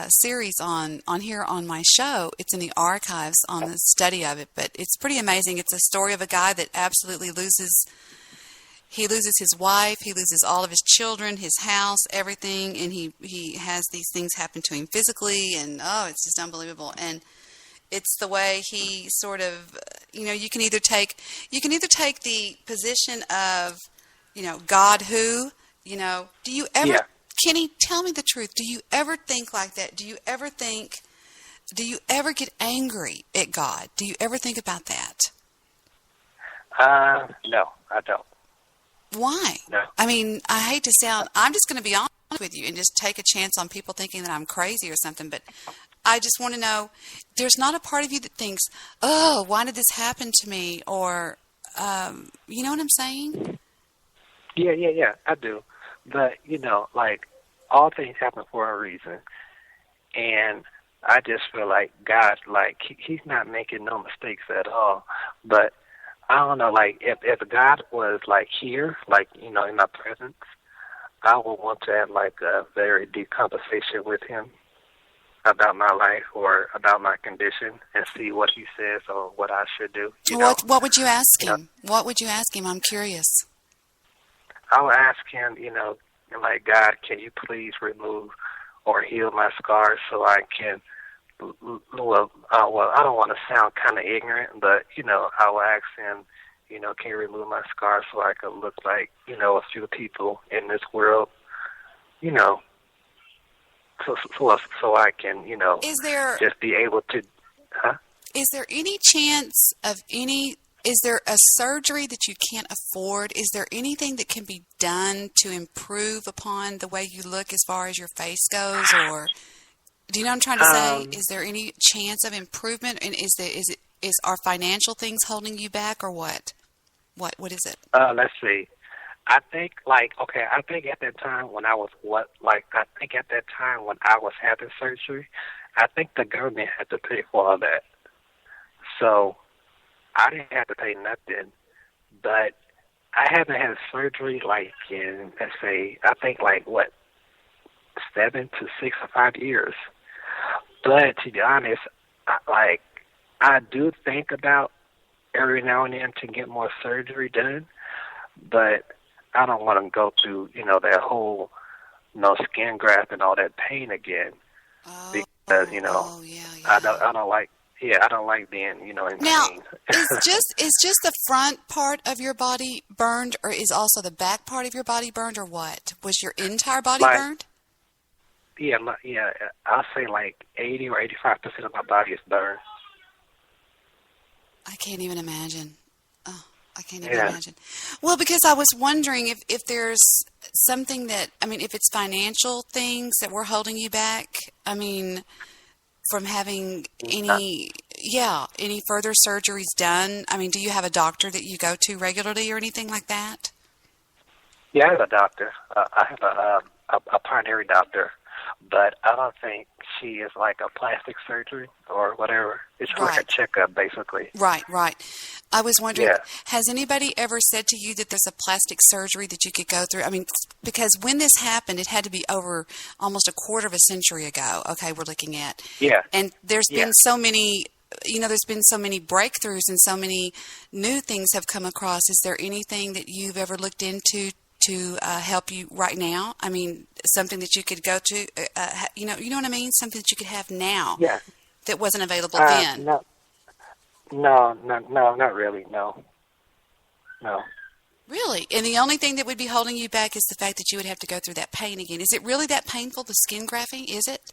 series on here on my show. It's in the archives on the study of it, but it's pretty amazing. It's a story of a guy that absolutely loses his wife, he loses all of his children, his house, everything, and he has these things happen to him physically, and it's just unbelievable. And it's the way he sort of, you can either take the position of, God who, do you ever, Kenny, tell me the truth. Do you ever think like that? Do you ever get angry at God? Do you ever think about that? No, I don't. Why? No. I mean, I hate to sound, I'm just going to be honest with you and just take a chance on people thinking that I'm crazy or something, but I just want to know, there's not a part of you that thinks, oh, why did this happen to me? Or, you know what I'm saying? Yeah, I do. But, like, all things happen for a reason. And I just feel like God, like, he's not making no mistakes at all. But I don't know, like, if God was, like, here, like, in my presence, I would want to have, like, a very deep conversation with him about my life or about my condition and see what he says or what I should do. What would you ask him? What would you ask him? I'm curious. I would ask him, like, God, can you please remove or heal my scars so I can, I don't want to sound kind of ignorant, but, I will ask him, can you remove my scars so I can look like, a few people in this world, so I can, just be able to, Is there any chance of is there a surgery that you can't afford? Is there anything that can be done to improve upon the way you look as far as your face goes? Or do you know what I'm trying to say? Is there any chance of improvement? And are financial things holding you back or what? What is it? Let's see. I think at that time when I was having surgery, I think the government had to pay for all that. So I didn't have to pay nothing, but I haven't had surgery like in, let's say, I think 7 to 6 or 5 years. But to be honest, I do think about every now and then to get more surgery done, but I don't want to go through, that whole, skin graft and all that pain again, because I don't like being, in now, pain. is just the front part of your body burned, or is also the back part of your body burned, or what? Was your entire body burned? Yeah, I'll say 80 or 85% of my body is burned. I can't even imagine. Oh, I can't even imagine. Well, because I was wondering if there's something that, if it's financial things that were holding you back, from having any further surgeries done. Do you have a doctor that you go to regularly or anything like that? Yeah, I have a doctor. I have a primary doctor, but I don't think she is like a plastic surgery or whatever. It's like a checkup, basically. Right. I was wondering, has anybody ever said to you that there's a plastic surgery that you could go through? Because when this happened, it had to be over almost a quarter of a century ago. Okay, we're looking at. Yeah. And there's been so many, there's been so many breakthroughs and so many new things have come across. Is there anything that you've ever looked into to help you right now? Something that you could go to, you know what I mean? Something that you could have now that wasn't available then. No, not really. No. Really? And the only thing that would be holding you back is the fact that you would have to go through that pain again. Is it really that painful, the skin grafting? Is it?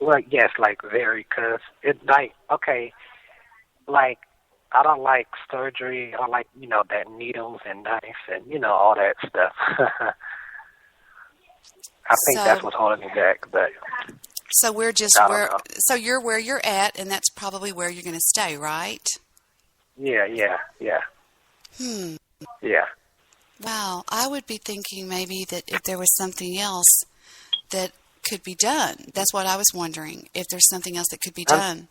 Well, yes, very, because it's I don't like surgery. I don't like, that needles and knives and, all that stuff. I think that's what's holding me back, but... So so you're where you're at, and that's probably where you're going to stay, right? Yeah. Yeah. Wow, I would be thinking maybe that if there was something else that could be done. That's what I was wondering, if there's something else that could be done,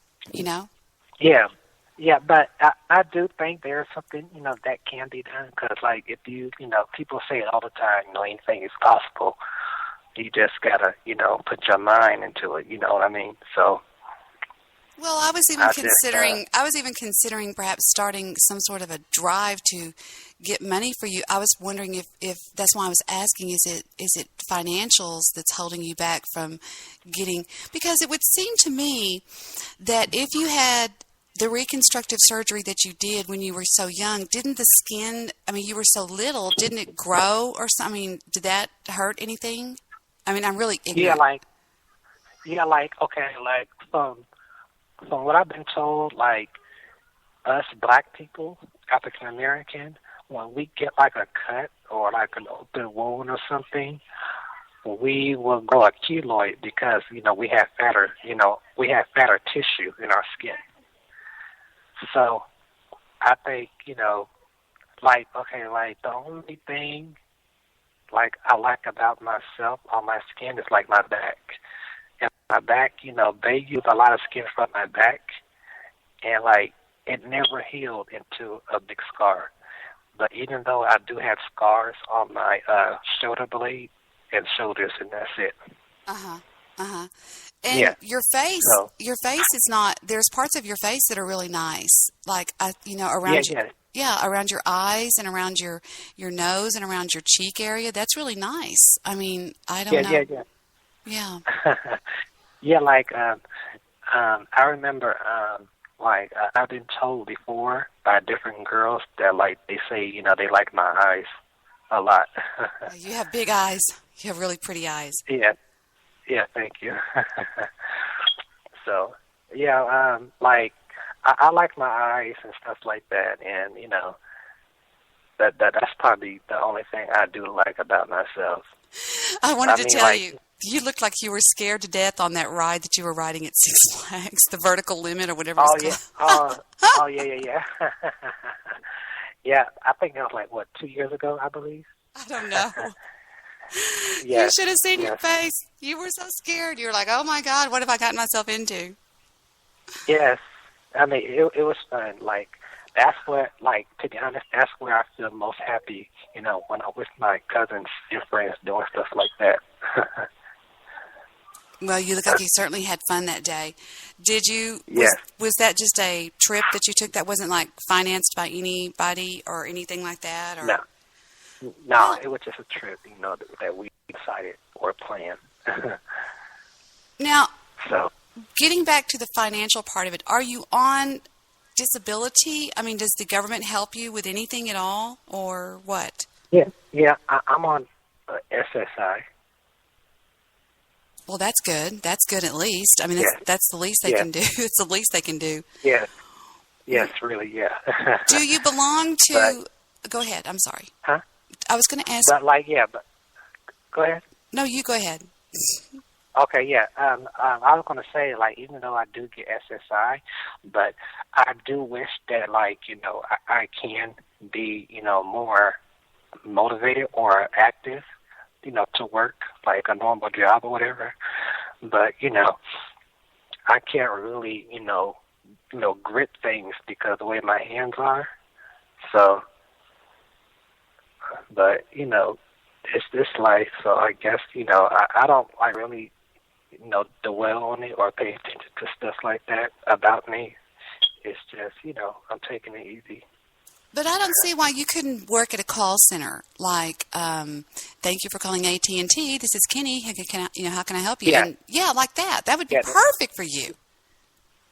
Yeah, but I do think there's something, that can be done. Because, like, if people say it all the time, anything is possible. You just got to, put your mind into it, you know what I mean? So... Well, I was even considering perhaps starting some sort of a drive to get money for you. I was wondering if that's why I was asking, is it financials that's holding you back from getting, because it would seem to me that if you had the reconstructive surgery that you did when you were so young, didn't the skin, you were so little, didn't it grow or something? Did that hurt anything? I'm really ignorant. From what I've been told, like, us black people, African American, when we get like a cut or like an open wound or something, we will grow a keloid because, we have fatter tissue in our skin. So I think, the only thing like I like about myself on my skin is like my back. And my back, they use a lot of skin from my back, and like it never healed into a big scar. But even though I do have scars on my shoulder blade and shoulders, and that's it. And your face is not. There's parts of your face that are really nice, like around around your eyes and around your nose and around your cheek area. That's really nice. I don't know. Yeah. Yeah, I remember, I've been told before by different girls that, like, they say, they like my eyes a lot. You have big eyes. You have really pretty eyes. Yeah, thank you. So, I like my eyes and stuff like that, and, that's probably the only thing I do like about myself. I wanted to tell you. You looked like you were scared to death on that ride that you were riding at Six Flags, the vertical limit or whatever it's called. Yeah. Yeah, I think that was 2 years ago, I believe. I don't know. You should have seen your face. You were so scared. You were like, oh my God, what have I gotten myself into? Yes. It was fun. That's where, to be honest, that's where I feel most happy, when I'm with my cousins and friends doing stuff like that. Well, you look like you certainly had fun that day. Did you? Yes. Was that just a trip that you took that wasn't financed by anybody or anything like that? Or? No, it was just a trip, that we decided or planned. Now, getting back to the financial part of it, are you on disability? Does the government help you with anything at all, or what? Yeah, I'm on SSI. Well, that's good. That's good at least. That's the least they can do. It's the least they can do. Yes, really, yeah. Do you belong to... Go ahead. I'm sorry. Huh? I was going to ask... But go ahead. No, you go ahead. Okay, yeah. I was going to say, even though I do get SSI, but I do wish that, I can be, more motivated or active, to work like a normal job or whatever. But, I can't really, grip things because of the way my hands are. So, but, it's this life. So I guess, I don't really, dwell on it or pay attention to stuff like that about me. It's just, I'm taking it easy. But I don't see why you couldn't work at a call center. Thank you for calling AT&T. This is Kenny. How can I help you? Yeah. And like that. That would be perfect for you.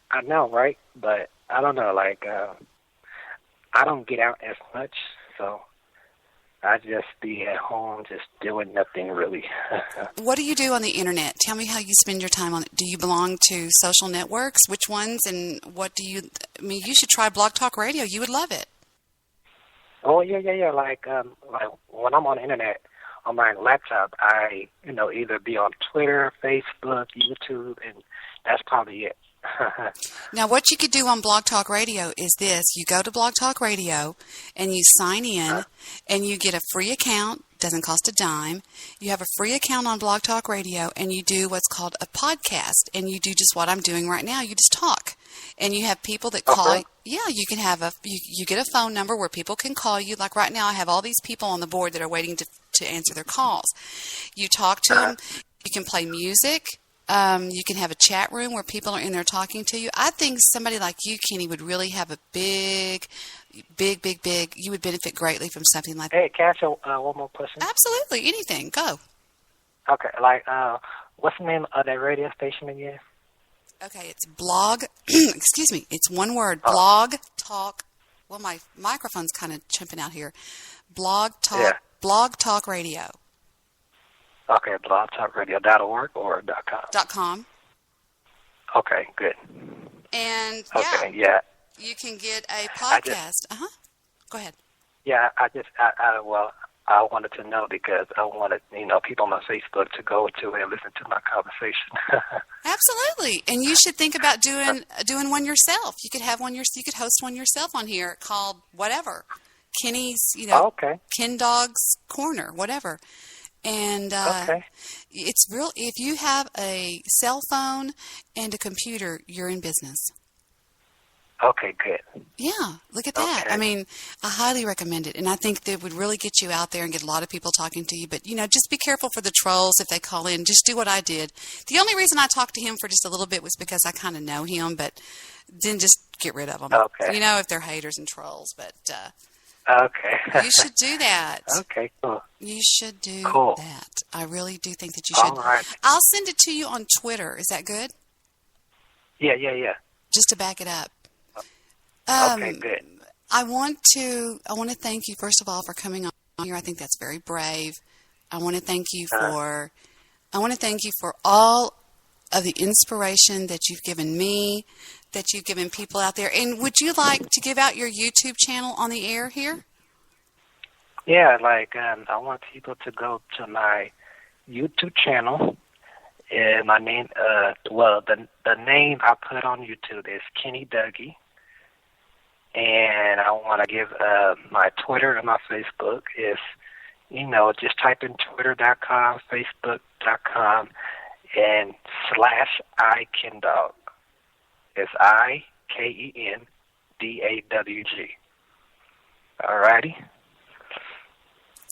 I know, right? But I don't know. I don't get out as much, so I just be at home, just doing nothing really. What do you do on the internet? Tell me how you spend your time on it. Do you belong to social networks? Which ones? And what do you? You should try Blog Talk Radio. You would love it. Oh, yeah. When I'm on the internet, on my laptop, I, either be on Twitter, Facebook, YouTube, and that's probably it. Now, what you could do on Blog Talk Radio is this. You go to Blog Talk Radio, and you sign in, and you get a free account. Doesn't cost a dime. You have a free account on Blog Talk Radio, and you do what's called a podcast, and you do just what I'm doing right now. You just talk. And you have people that call. Yeah, you can have you get a phone number where people can call you. Like right now, I have all these people on the board that are waiting to answer their calls. You talk to them. You can play music. You can have a chat room where people are in there talking to you. I think somebody like you, Kenny, would really have a big. You would benefit greatly from something like that. Hey, can I ask you one more question? Absolutely. Anything. Go. Okay. Like, what's the name of that radio station again? Okay, it's blog. Excuse me. It's one word. Blog Talk. Well, my microphone's kind of chimping out here. Blog Talk. Yeah. Blog Talk Radio. Okay, blogtalkradio.org or .com? .com. Okay, good. And you can get a podcast. Go ahead. Yeah, I wanted to know because I wanted, people on my Facebook to go to and listen to my conversation. Absolutely. And you should think about doing one yourself. You could have you could host one yourself on here called whatever. Kenny's, Ken Dog's Corner, whatever. And it's real. If you have a cell phone and a computer, you're in business. Okay, good. Yeah, look at that. Okay. I mean, I highly recommend it. And I think that would really get you out there and get a lot of people talking to you. But, just be careful for the trolls if they call in. Just do what I did. The only reason I talked to him for just a little bit was because I kind of know him, but then just get rid of them. Okay. If they're haters and trolls. But okay. You should do that. Okay, cool. You should do that. I really do think that you should. All right. I'll send it to you on Twitter. Is that good? Yeah. Just to back it up. Okay, good. I want to thank you first of all for coming on here. I think that's very brave. I want to thank you for all of the inspiration that you've given me, that you've given people out there. And would you like to give out your YouTube channel on the air here? Yeah, I want people to go to my YouTube channel. And my name, the name I put on YouTube is Kenny Dougie. And I want to give my Twitter and my Facebook is, just type in twitter.com, facebook.com, and /IKenDog. It's IKENDAWG. All righty?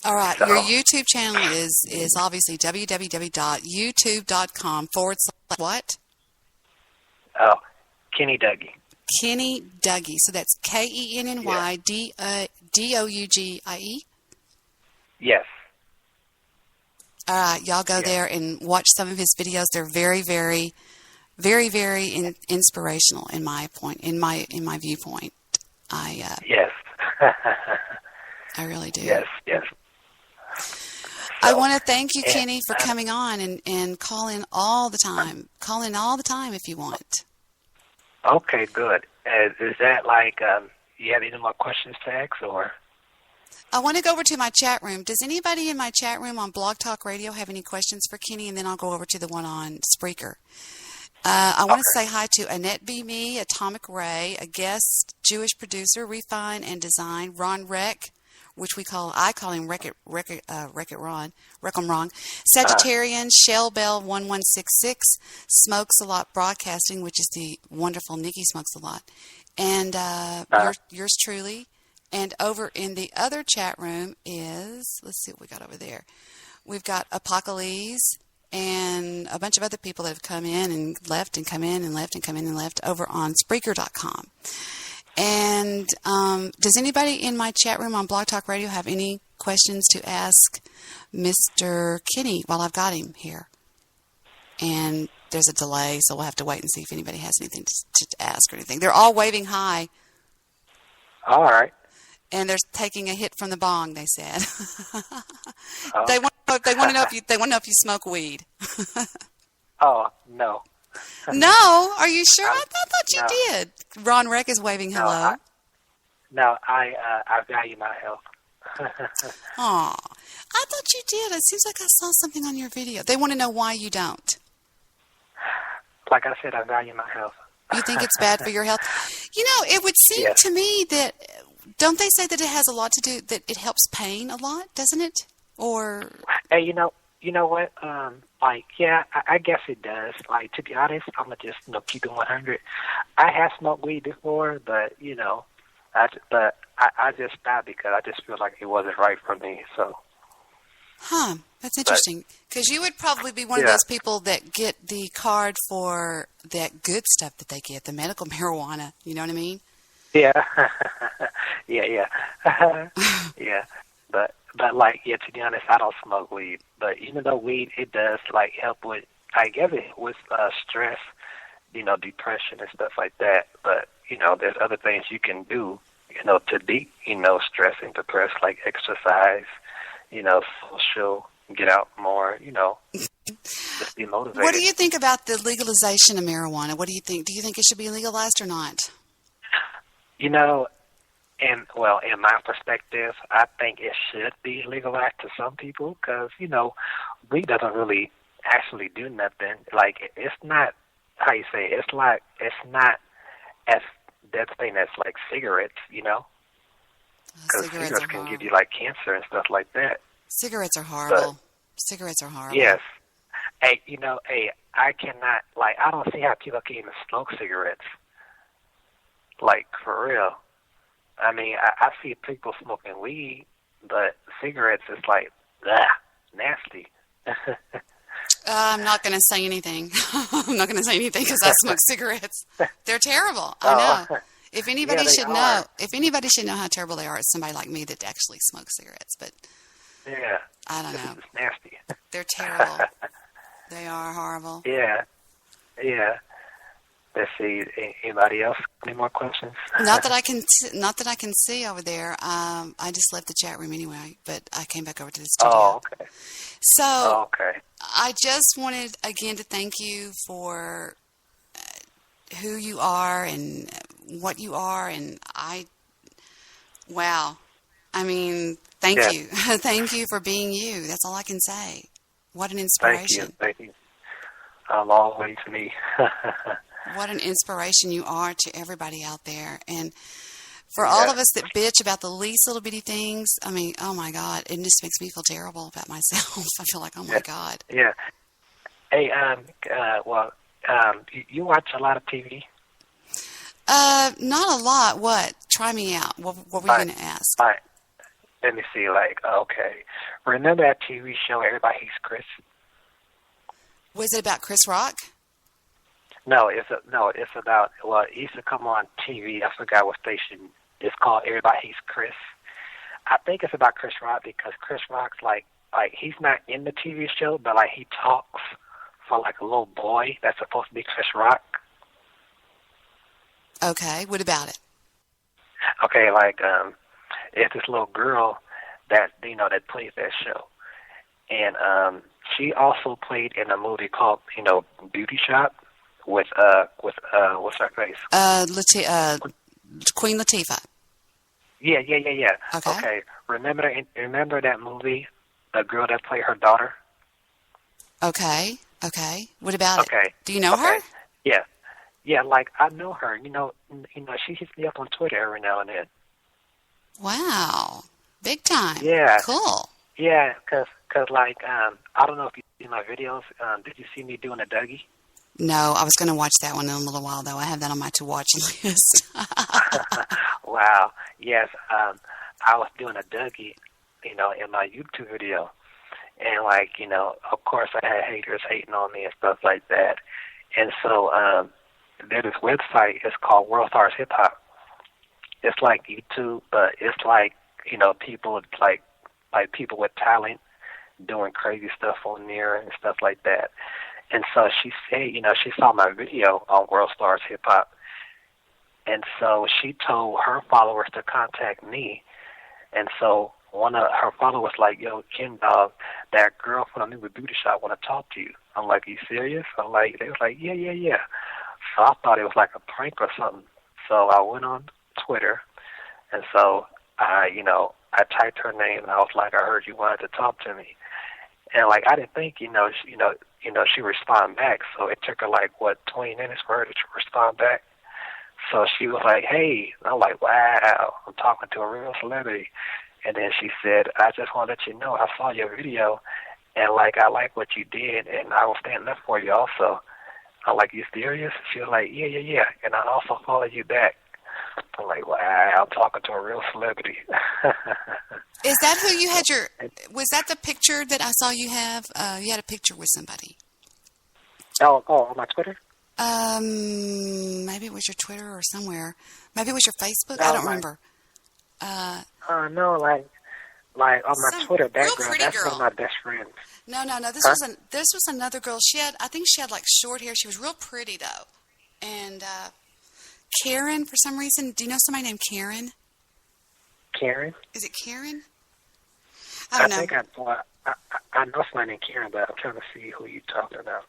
All right. So, your YouTube channel is obviously www.youtube.com/what? Oh, Kenny Dougie. Kenny Dougie. So that's KENNYDOUGIE? Yes. All right. Y'all go there and watch some of his videos. They're very, very, very, very inspirational in my viewpoint. Yes. I really do. Yes. I want to thank you, Kenny, for coming on and call in all the time. Call in all the time if you want. Okay, good. Is that you have any more questions to ask, or? I want to go over to my chat room. Does anybody in my chat room on Blog Talk Radio have any questions for Kenny? And then I'll go over to the one on Spreaker. I want to say hi to Annette B. Me, Atomic Ray, a guest Jewish producer, Refine and Design, Ron Reck, which I call him Wreck It Ron, Sagittarian, Shell Bell 1166, Smokes a Lot Broadcasting, which is the wonderful Nikki Smokes a Lot, and yours truly. And over in the other chat room is, let's see what we got over there. We've got Apocalypse and a bunch of other people that have come in and left and come in and left and come in and left over on Spreaker.com. And does anybody in my chat room on Blog Talk Radio have any questions to ask Mr. Kenny while I've got him here? And there's a delay, so we'll have to wait and see if anybody has anything to ask or anything. They're all waving hi. All right. And they're taking a hit from the bong, they said. They want to know if you smoke weed. Oh, no. No? Are you sure? I thought you did. Ron Reck is waving hello. I value my health. Aw. I thought you did. It seems like I saw something on your video. They want to know why you don't. Like I said, I value my health. You think it's bad for your health? It would seem to me that, don't they say that it has a lot to do, that it helps pain a lot, doesn't it? Or... Hey, You know what? Like, yeah, I guess it does. Like, to be honest, I'm gonna just, keep it 100. I have smoked weed before, but I just stopped because I just feel like it wasn't right for me. So. Huh. That's interesting. Because you would probably be one of those people that get the card for that good stuff that they get, the medical marijuana. You know what I mean? Yeah. yeah. Yeah. But like, yeah, to be honest, I don't smoke weed. But even though weed, it does, like, help with, I guess it with stress, depression and stuff like that. But, there's other things you can do, to beat, stress and depression, like exercise, social, get out more, just be motivated. What do you think about the legalization of marijuana? What do you think? Do you think it should be legalized or not? In my perspective, I think it should be legalized to some people because, weed doesn't really actually do nothing. Like, it's not, how you say, it's not as that thing as like cigarettes, Because cigarettes can give you like cancer and stuff like that. Cigarettes are horrible. Cigarettes are horrible. Yes. Hey, I cannot, like, I don't see how people can even smoke cigarettes. Like, for real. I mean, I see people smoking weed, but cigarettes is like, nasty. I'm not going to say anything. I'm not going to say anything because I smoke cigarettes. They're terrible. I know. If anybody should know how terrible they are, it's somebody like me that actually smokes cigarettes. But yeah, I don't know. It's nasty. They're terrible. They are horrible. Yeah. Let's see. Anybody else? Any more questions? Not that I can see over there. I just left the chat room anyway, but I came back over to the studio. Oh, okay. So, I just wanted again to thank you for who you are and what you are, and wow. I mean, thank you. Thank you for being you. That's all I can say. What an inspiration. Thank you. A long way to me. What an inspiration you are to everybody out there. And for all of us that bitch about the least little bitty things, I mean, oh my God, it just makes me feel terrible about myself. I feel like, oh my God. Yeah. Hey, you watch a lot of TV? Not a lot. What? Try me out. What were you going to ask? All right. Let me see, okay. Remember that TV show, Everybody Hates Chris? Was it about Chris Rock? No, it's about, it used to come on TV. I forgot what station. It's called Everybody Hates Chris. I think it's about Chris Rock because Chris Rock's like he's not in the TV show, but like he talks for like a little boy that's supposed to be Chris Rock. Okay, what about it? Okay, it's this little girl that that plays that show, and she also played in a movie called Beauty Shop with what's her face? Queen Latifah. Yeah. Okay. Remember that movie, the girl that played her daughter? Okay. What about it? Do you know her? Yeah. I know her. She hits me up on Twitter every now and then. Wow, big time. Yeah. Cool. Yeah, cause I don't know if you see my videos. Did you see me doing a Dougie? No, I was going to watch that one in a little while, though. I have that on my to-watch list. Wow. Yes, I was doing a Dougie, in my YouTube video. And, of course I had haters hating on me and stuff like that. And so there's this website. It's called World Stars Hip Hop. It's like YouTube, but it's like, people like people with talent doing crazy stuff on there and stuff like that. And so she said, she saw my video on World Stars Hip Hop. And so she told her followers to contact me. And so one of her followers like, yo, Ken Dog, that girl from the new beauty shop want to talk to you. I'm like, are you serious? They was like, yeah. So I thought it was like a prank or something. So I went on Twitter. And so I typed her name and I was like, I heard you wanted to talk to me. And I didn't think, she respond back. So it took her 20 minutes for her to respond back. So she was like, hey. And I'm like, wow, I'm talking to a real celebrity. And then she said, I just want to let you know I saw your video And, like, I like what you did, and I was standing up for you also. I'm like, you serious? She was like, yeah. And I also followed you back. I'm like, wow, I'm talking to a real celebrity. Is that who you had was that the picture that I saw you have? You had a picture with somebody. Oh, on my Twitter? Maybe it was your Twitter or somewhere. Maybe it was your Facebook. I don't remember. No, like on my Twitter background. That's girl. one of my best friends. No. This was another girl. I think she had like short hair. She was real pretty though. And Karen, for some reason, do you know somebody named Karen? Karen? Is it Karen? I don't know. Think I know somebody named Karen, but I'm trying to see who you're talking about.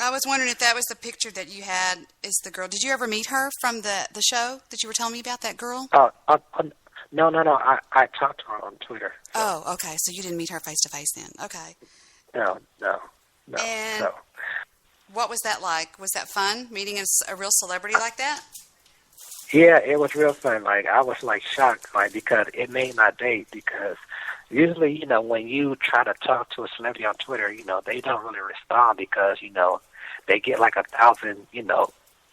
I was wondering if that was the picture that you had. Is the girl? Did you ever meet her from the show that you were telling me about? That girl? No. I talked to her on Twitter. So. Oh, okay. So you didn't meet her face to face then? Okay. No. And what was that like? Was that fun meeting a real celebrity like that? Yeah, it was real fun. Like I was like shocked, like because it made my day. Because usually, you know, when you try to talk to a celebrity on Twitter, you know, they don't really respond because you know they get like 1,000, you know,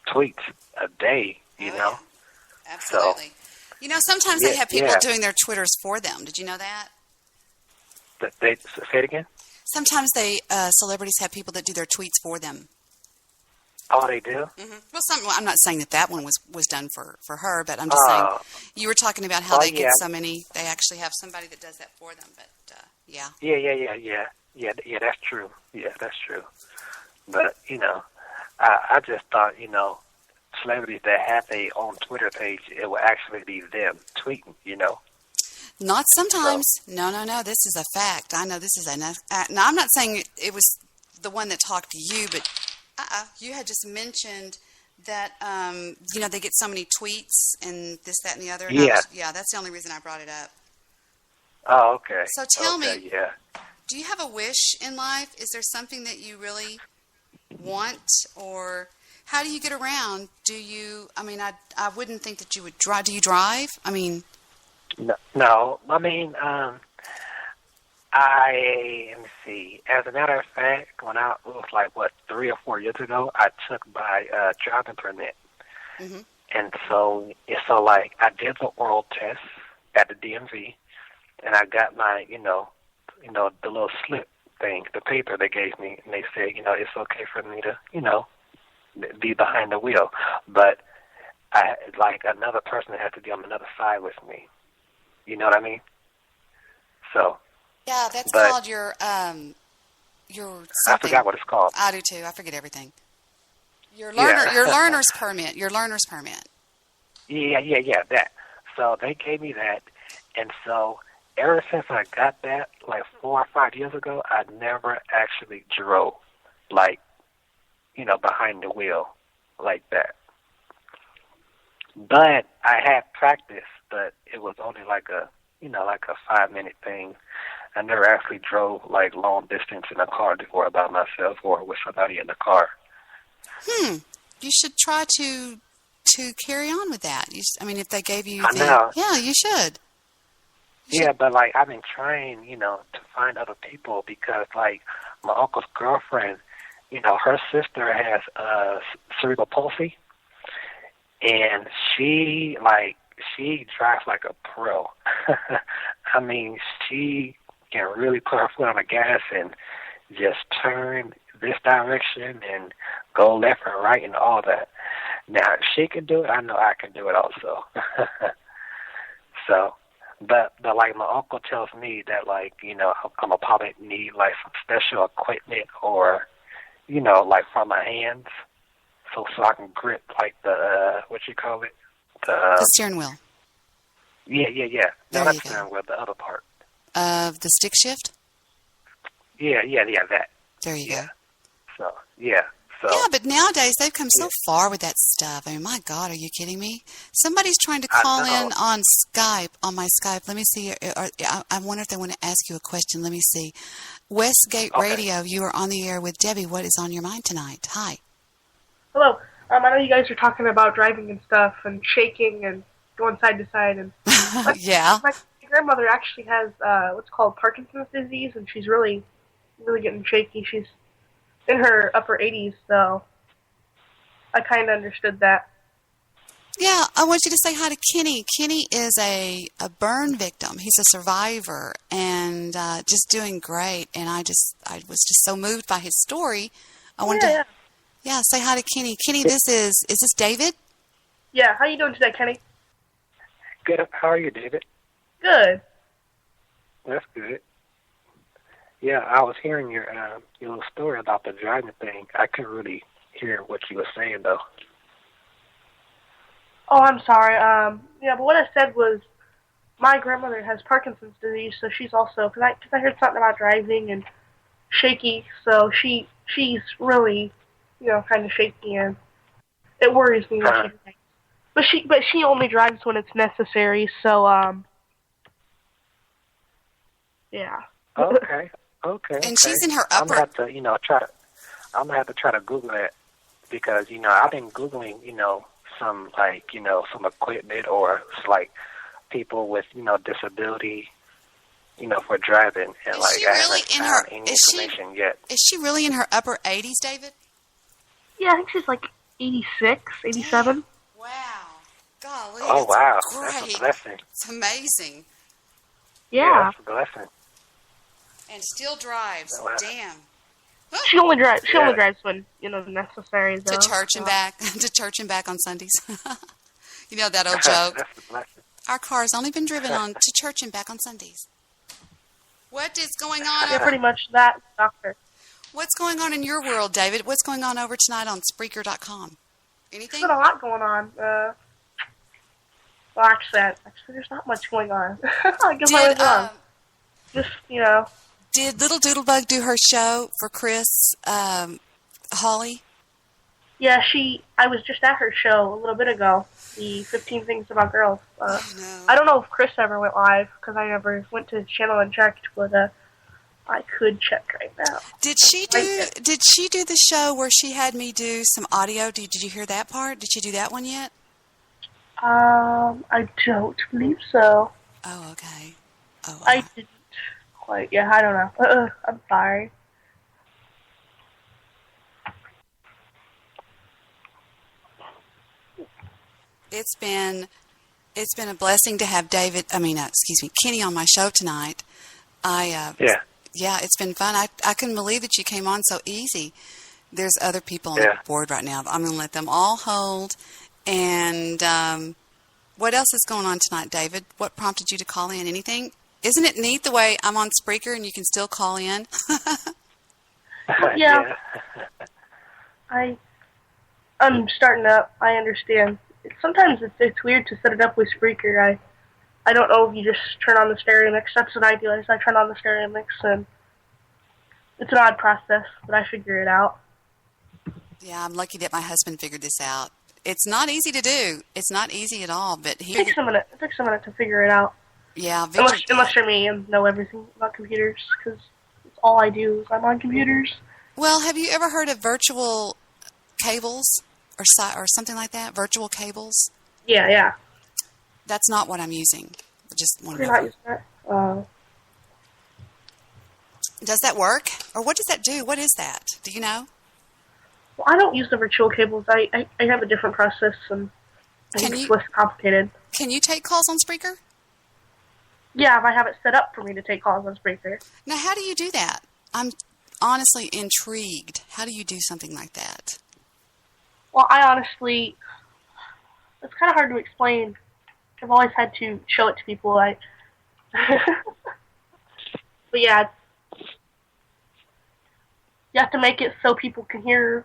tweets a day. You know. Yeah. Absolutely. So, you know, sometimes they have people doing their Twitters for them. Did you know that? They say it again. Sometimes celebrities have people that do their tweets for them. Oh, they do? Mm-hmm. Well, I'm not saying that one was done for her, but I'm just saying you were talking about how they get so many. They actually have somebody that does that for them. But yeah. Yeah. That's true. Yeah, that's true. But you know, I just thought celebrities that have their own Twitter page, it will actually be them tweeting. You know. Not sometimes. So. No. This is a fact. I know this is now, I'm not saying it was the one that talked to you, but you had just mentioned that, they get so many tweets and this, that, and the other. And that's the only reason I brought it up. Oh, okay. So tell me, do you have a wish in life? Is there something that you really want, or how do you get around? I wouldn't think that you would drive. Do you drive? I mean... No. I mean, let me see. As a matter of fact, when it was like 3 or 4 years ago, I took my driving permit, and so I did the oral test at the DMV, and I got my the little slip thing, the paper they gave me, and they said it's okay for me to be behind the wheel, but I another person has to be on another side with me. You know what I mean? So. Yeah, that's called your something. I forgot what it's called. I do too. I forget everything. Your learner's permit. Your learner's permit. Yeah, that. So they gave me that, and so ever since I got that, 4 or 5 years ago, I never actually drove, behind the wheel like that. But I had practice, but it was only like a 5-minute thing. I never actually drove long distance in a car before by myself or with somebody in the car. You should try to carry on with that. If they gave you, know. Yeah, you should. But I've been trying, to find other people because my uncle's girlfriend, her sister has cerebral palsy. And she drives like a pro. I mean, she can really put her foot on the gas and just turn this direction and go left and right and all that. Now, if she can do it, I know I can do it also. So, but my uncle tells me that I'm gonna probably need some special equipment or for my hands. So I can grip the what you call it? The steering wheel. Yeah. No, not the steering wheel, the other part. Of the stick shift? Yeah, that. There you go. So, yeah. Yeah, but nowadays they've come so far with that stuff. I mean, my God, are you kidding me? Somebody's trying to call in on Skype, on my Skype. Let me see. I wonder if they want to ask you a question. Let me see. Westgate Radio, you are on the air with Debbie. What is on your mind tonight? Hi. Hello. I know you guys are talking about driving and stuff and shaking and going side to side. And yeah. My grandmother actually has what's called Parkinson's disease, and she's really really getting shaky. She's in her upper 80s, so I kind of understood that. Yeah, I want you to say hi to Kenny. Kenny is a burn victim. He's a survivor and just doing great. And I was just so moved by his story. I wanted to say hi to Kenny. Kenny, is this David? Yeah, how you doing today, Kenny? Good. How are you, David? Good. That's good. Yeah, I was hearing your little story about the driving thing. I couldn't really hear what you were saying, though. Oh, I'm sorry. Yeah, but what I said was my grandmother has Parkinson's disease, so she's also, because I heard something about driving and shaky, so she's really, kind of shaky, and it worries me when she drives. But she only drives when it's necessary, so, yeah. Okay. And she's in her upper... I'm gonna have to try to Google that, because, I've been Googling, some equipment or like people with, disability, for driving, and I haven't found any information yet. Is she really in her upper 80s, David? Yeah, I think she's like 86, 87. Wow. Golly. Oh, wow. Great. That's a blessing. It's amazing. Yeah. That's a blessing. And still drives. Wow. Damn. She only drives when, necessary, though. To church and back. To church and back on Sundays. You know that old joke. Our car's only been driven on to church and back on Sundays. What is going on? Yeah, pretty much that, doctor. What's going on in your world, David? What's going on over tonight on Spreaker.com? Anything? There's been a lot going on. Well, actually, there's not much going on. I guess I was wrong. Just, Did Little Doodlebug do her show for Chris Hawley? Yeah, I was just at her show a little bit ago, the 15 Things About Girls. No. I don't know if Chris ever went live, because I never went to the channel and checked, but I could check right now. Did she do the show where she had me do some audio? Did you hear that part? Did she do that one yet? I don't believe so. Oh, okay. Oh, I didn't quite. Yeah, I don't know. I'm sorry. It's been a blessing to have Kenny on my show tonight. Yeah, it's been fun. I couldn't believe that you came on so easy. There's other people on the board right now. I'm going to let them all hold. And what else is going on tonight, David? What prompted you to call in? Anything? Isn't it neat the way I'm on Spreaker and you can still call in? Yeah. I'm starting up. I understand. Sometimes it's weird to set it up with Spreaker. I don't know if you just turn on the stereo mix. That's what I do. I turn on the stereo mix, and it's an odd process, but I figure it out. Yeah, I'm lucky that my husband figured this out. It's not easy to do. It's not easy at all, but It takes a minute. It takes a minute to figure it out. Yeah, unless you're me and know everything about computers, because it's all I do is I'm on computers. Well, have you ever heard of virtual cables or something like that? Virtual cables? Yeah. That's not what I'm using. Just one. You're not using that? Does that work? Or what does that do? What is that? Do you know? Well, I don't use the virtual cables. I have a different process, and it's less complicated. Can you take calls on Spreaker? Yeah, if I have it set up for me to take calls on Spreaker. Now, how do you do that? I'm honestly intrigued. How do you do something like that? Well, it's kind of hard to explain. I've always had to show it to people. But yeah, you have to make it so people can hear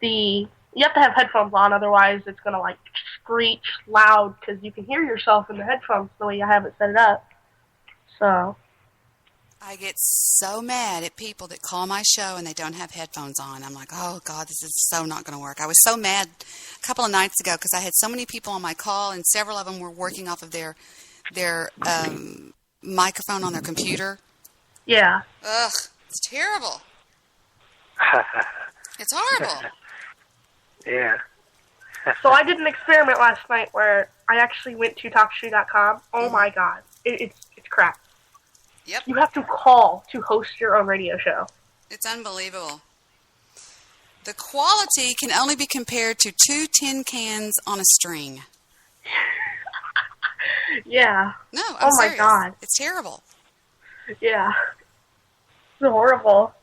you have to have headphones on, otherwise it's going to screech loud, because you can hear yourself in the headphones the way I have it set it up. So I get so mad at people that call my show and they don't have headphones on. I'm like, oh, God, this is so not going to work. I was so mad a couple of nights ago because I had so many people on my call, and several of them were working off of their microphone on their computer. Yeah. Ugh, it's terrible. It's horrible. Yeah. So I did an experiment last night where I actually went to TalkShoe.com. Oh, my God. It's crap. Yep. You have to call to host your own radio show. It's unbelievable. The quality can only be compared to 2 tin cans on a string. Yeah. No, I'm serious. My God. It's terrible. Yeah. It's horrible.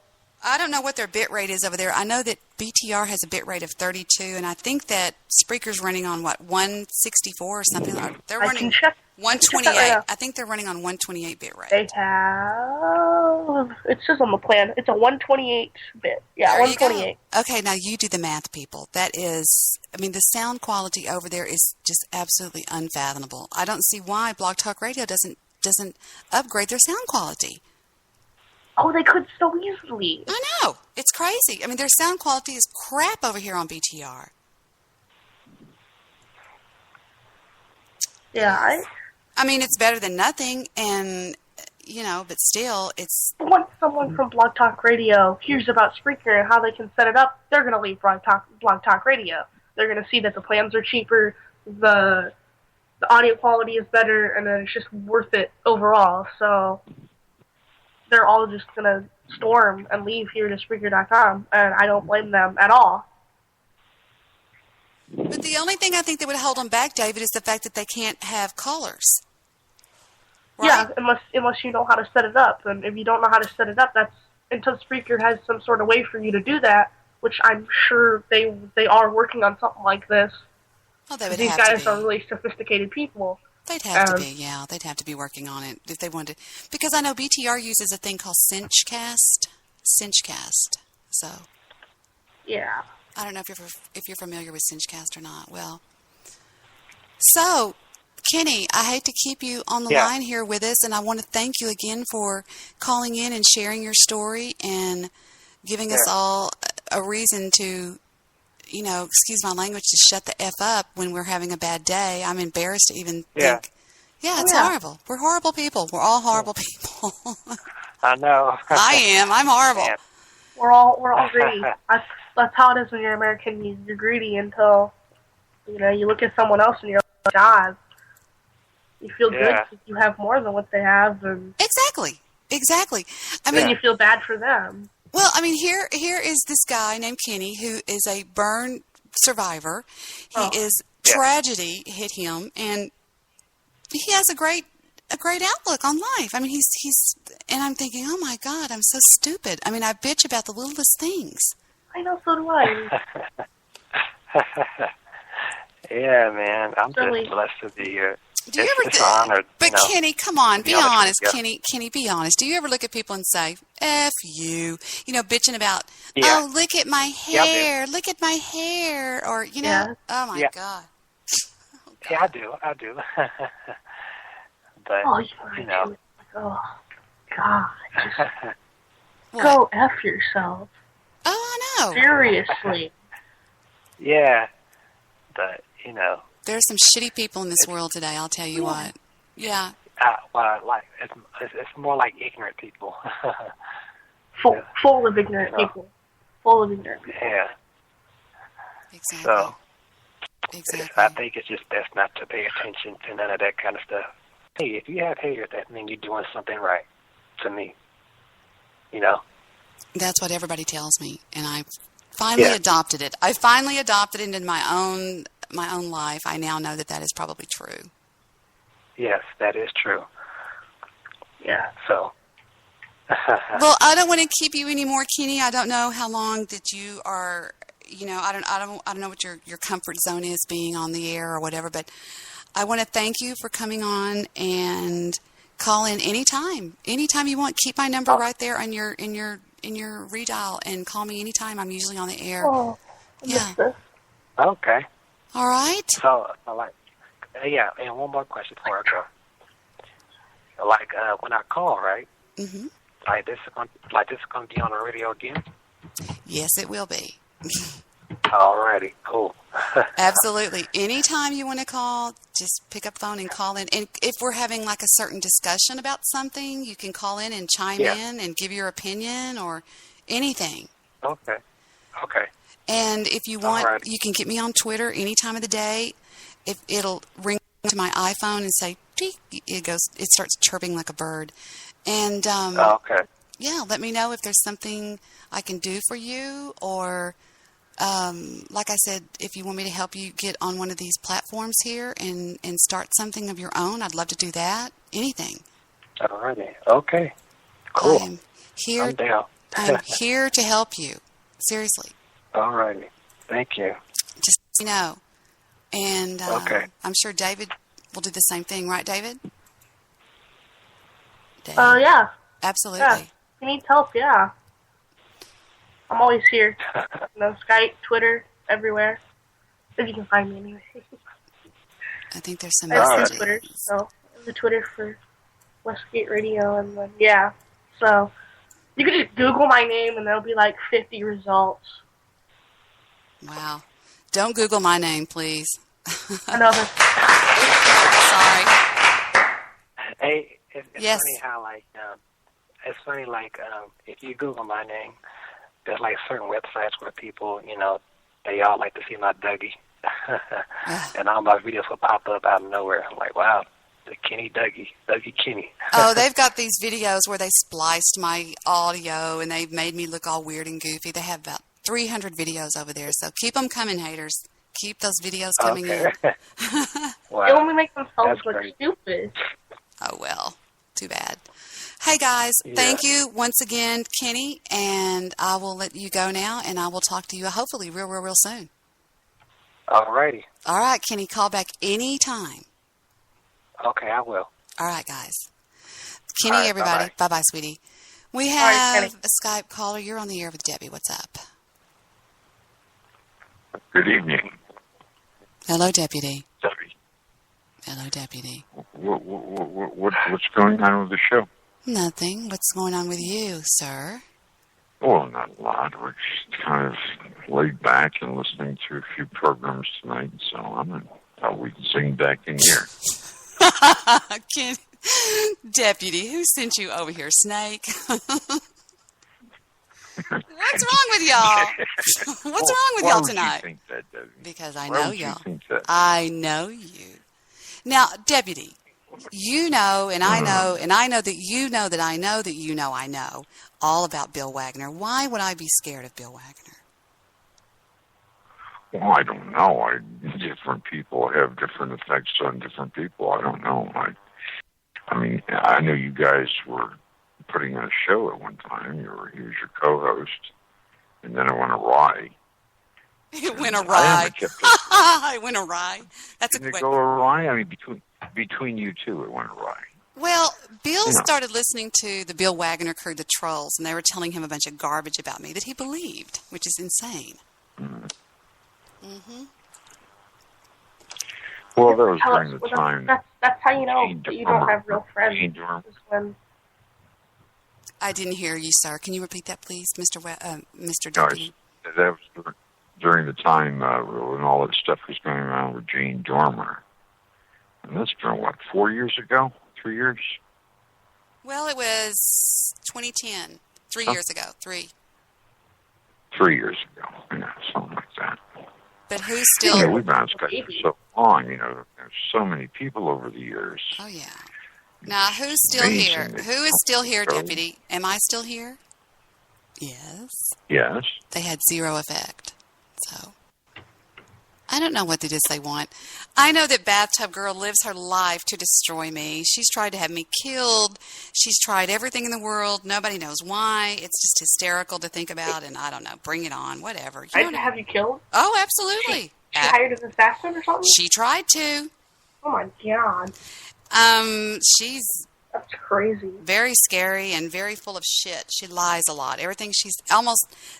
I don't know what their bit rate is over there. I know that BTR has a bit rate of 32, and I think that Spreaker's running on, 164 or something? They're running 128. Right, I think they're running on 128 bit rate. They have... It says on the plan. It's a 128 bit. Yeah, there 128. Okay, now you do the math, people. That is... I mean, the sound quality over there is just absolutely unfathomable. I don't see why Blog Talk Radio doesn't upgrade their sound quality. Oh, they could so easily. I know. It's crazy. I mean, their sound quality is crap over here on BTR. Yeah, I mean, it's better than nothing, and, but still, it's... Once someone from Blog Talk Radio hears about Spreaker and how they can set it up, they're going to leave Blog Talk Radio. They're going to see that the plans are cheaper, the audio quality is better, and then it's just worth it overall, so... They're all just going to storm and leave here to Spreaker.com, and I don't blame them at all. But the only thing I think that would hold them back, David, is the fact that they can't have callers. Right? Yeah, unless you know how to set it up. And if you don't know how to set it up, that's until Spreaker has some sort of way for you to do that, which I'm sure they are working on something like this. Well, they would These have guys to be. are really sophisticated people. They'd have to be, yeah. They'd have to be working on it if they wanted to. Because I know BTR uses a thing called Cinchcast. So. Yeah. I don't know if you're familiar with Cinchcast or not. Well. So, Kenny, I hate to keep you on the line here with us, and I want to thank you again for calling in and sharing your story and giving us all a reason to, excuse my language, to shut the F up when we're having a bad day. I'm embarrassed to even think. Yeah, it's horrible. We're horrible people. We're all horrible people. I know. I am. I'm horrible. Yeah. We're all greedy. That's how it is when you're American. You're greedy until, you look at someone else and you're like, God, you feel good because you have more than what they have. And Exactly. I mean, you feel bad for them. Well, I mean, here is this guy named Kenny who is a burn survivor. Tragedy hit him, and he has a great outlook on life. I mean, he's and I'm thinking, oh my God, I'm so stupid. I mean, I bitch about the littlest things. I know, so do I. Yeah, man, I'm just blessed to be here. Do you ever? Honored, but Kenny, come on, be honest, Kenny. Kenny, be honest. Do you ever look at people and say, "F you," bitching about, "Oh, look at my hair, look at my hair," or oh my God. Yeah, I do. But oh God, just go F yourself. Oh, I know. Seriously. Yeah, but there's some shitty people in this world today. I'll tell you what. Yeah. Well, it's more like ignorant people. Full of ignorant people. Full of ignorant people. Yeah. Exactly. So, exactly. I think it's just best not to pay attention to none of that kind of stuff. Hey, if you have haters, that means you're doing something right. To me, That's what everybody tells me, and I finally adopted it. I finally adopted it in my own life. I now know that is probably true. Yes, that is true. Yeah. So. Well, I don't want to keep you anymore, Kenny. I don't know how long that you are. I don't know what your comfort zone is being on the air or whatever. But I want to thank you for coming on and call in anytime you want. Keep my number right there on your redial and call me anytime. I'm usually on the air. Oh, yeah. Okay. All right. So, and one more question before I go. When I call, right? Mm-hmm. Like this is going to be on the radio again? Yes, it will be. Alrighty, cool. Absolutely. Anytime you want to call, just pick up the phone and call in. And if we're having like a certain discussion about something, you can call in and chime in and give your opinion or anything. Okay. And if you want, you can get me on Twitter any time of the day. It'll ring to my iPhone and say, it starts chirping like a bird. And okay. let me know if there's something I can do for you, or like I said, if you want me to help you get on one of these platforms here and start something of your own, I'd love to do that. Anything. Alrighty. Okay. Cool. I am here. I'm down. I'm here to help you. Seriously. Alrighty. Thank you. Just let me know. And okay. I'm sure David will do the same thing, right, David? Yeah. Absolutely. Yeah. If you need help, yeah. I'm always here. Skype, Twitter, everywhere. If you can find me anyway. I think there's some messages. Twitter, so the Twitter for Westgate Radio, and then, yeah. So you can just Google my name, and there'll be like 50 results. Wow. Don't Google my name, please. I know. Sorry. Hey, it's yes. funny how, it's funny, if you Google my name, there's, certain websites where people, they all like to see my Dougie. And all my videos will pop up out of nowhere. I'm like, wow, the Kenny Dougie Kenny. Oh, they've got these videos where they spliced my audio, and they've made me look all weird and goofy. They have about 300 videos over there, so keep them coming, haters. Keep those videos coming in. Wow. They only make themselves look stupid. Oh, well, too bad. Hey, guys, thank you once again, Kenny, and I will let you go now, and I will talk to you hopefully real soon. All righty. All right, Kenny, call back anytime. Okay, I will. All right, guys. Kenny, right, everybody. Bye-bye, sweetie. We have a Skype caller. You're on the air with Debbie. What's up? Good evening. Hello, Deputy. Debbie. Hello, Deputy. What's going on with the show? Nothing. What's going on with you, sir? Well, not a lot. We're just kind of laid back and listening to a few programs tonight, so I thought we'd sing back in here. Deputy, who sent you over here, Snake? What's wrong with y'all? What's wrong with y'all tonight? Why would you think that, Debbie? Because I Why know would you y'all. think that? I know you. Now, Deputy, you know, and I know, and I know that you know that I know that you know I know all about Bill Wagner. Why would I be scared of Bill Wagner? Well, I don't know. Different people have different effects on different people. I don't know. I mean, I know you guys were putting on a show at one time. He was your co-host, and then it went awry. It went awry. It went awry. That's Didn't it go awry? I mean, between you two, it went awry. Well, Bill started listening to the Bill Wagner crew, the Trolls, and they were telling him a bunch of garbage about me that he believed, which is insane. Mm-hmm. Well, that was during the time. That's how you know that you don't have real friends. When I didn't hear you, sir. Can you repeat that, please, Mr. Deputy? No, that was during the time when all that stuff was going around with Jane Dormer. And that's been, 4 years ago? 3 years? Well, it was 2010. 3 years ago. 3 years ago. Yeah, something like that. But who's still... Yeah, we've been on Skype for so long, there's so many people over the years. Oh, yeah. Now, who's still here? Who is still here, Deputy? Am I still here? Yes. Yes. They had zero effect. So, I don't know what it is they want. I know that Bathtub Girl lives her life to destroy me. She's tried to have me killed. She's tried everything in the world. Nobody knows why. It's just hysterical to think about, and I don't know. Bring it on. Whatever. Have you killed? Oh, absolutely. She hired an assassin or something? She tried to. Oh, my God. That's crazy. Very scary and very full of shit. She lies a lot. Everything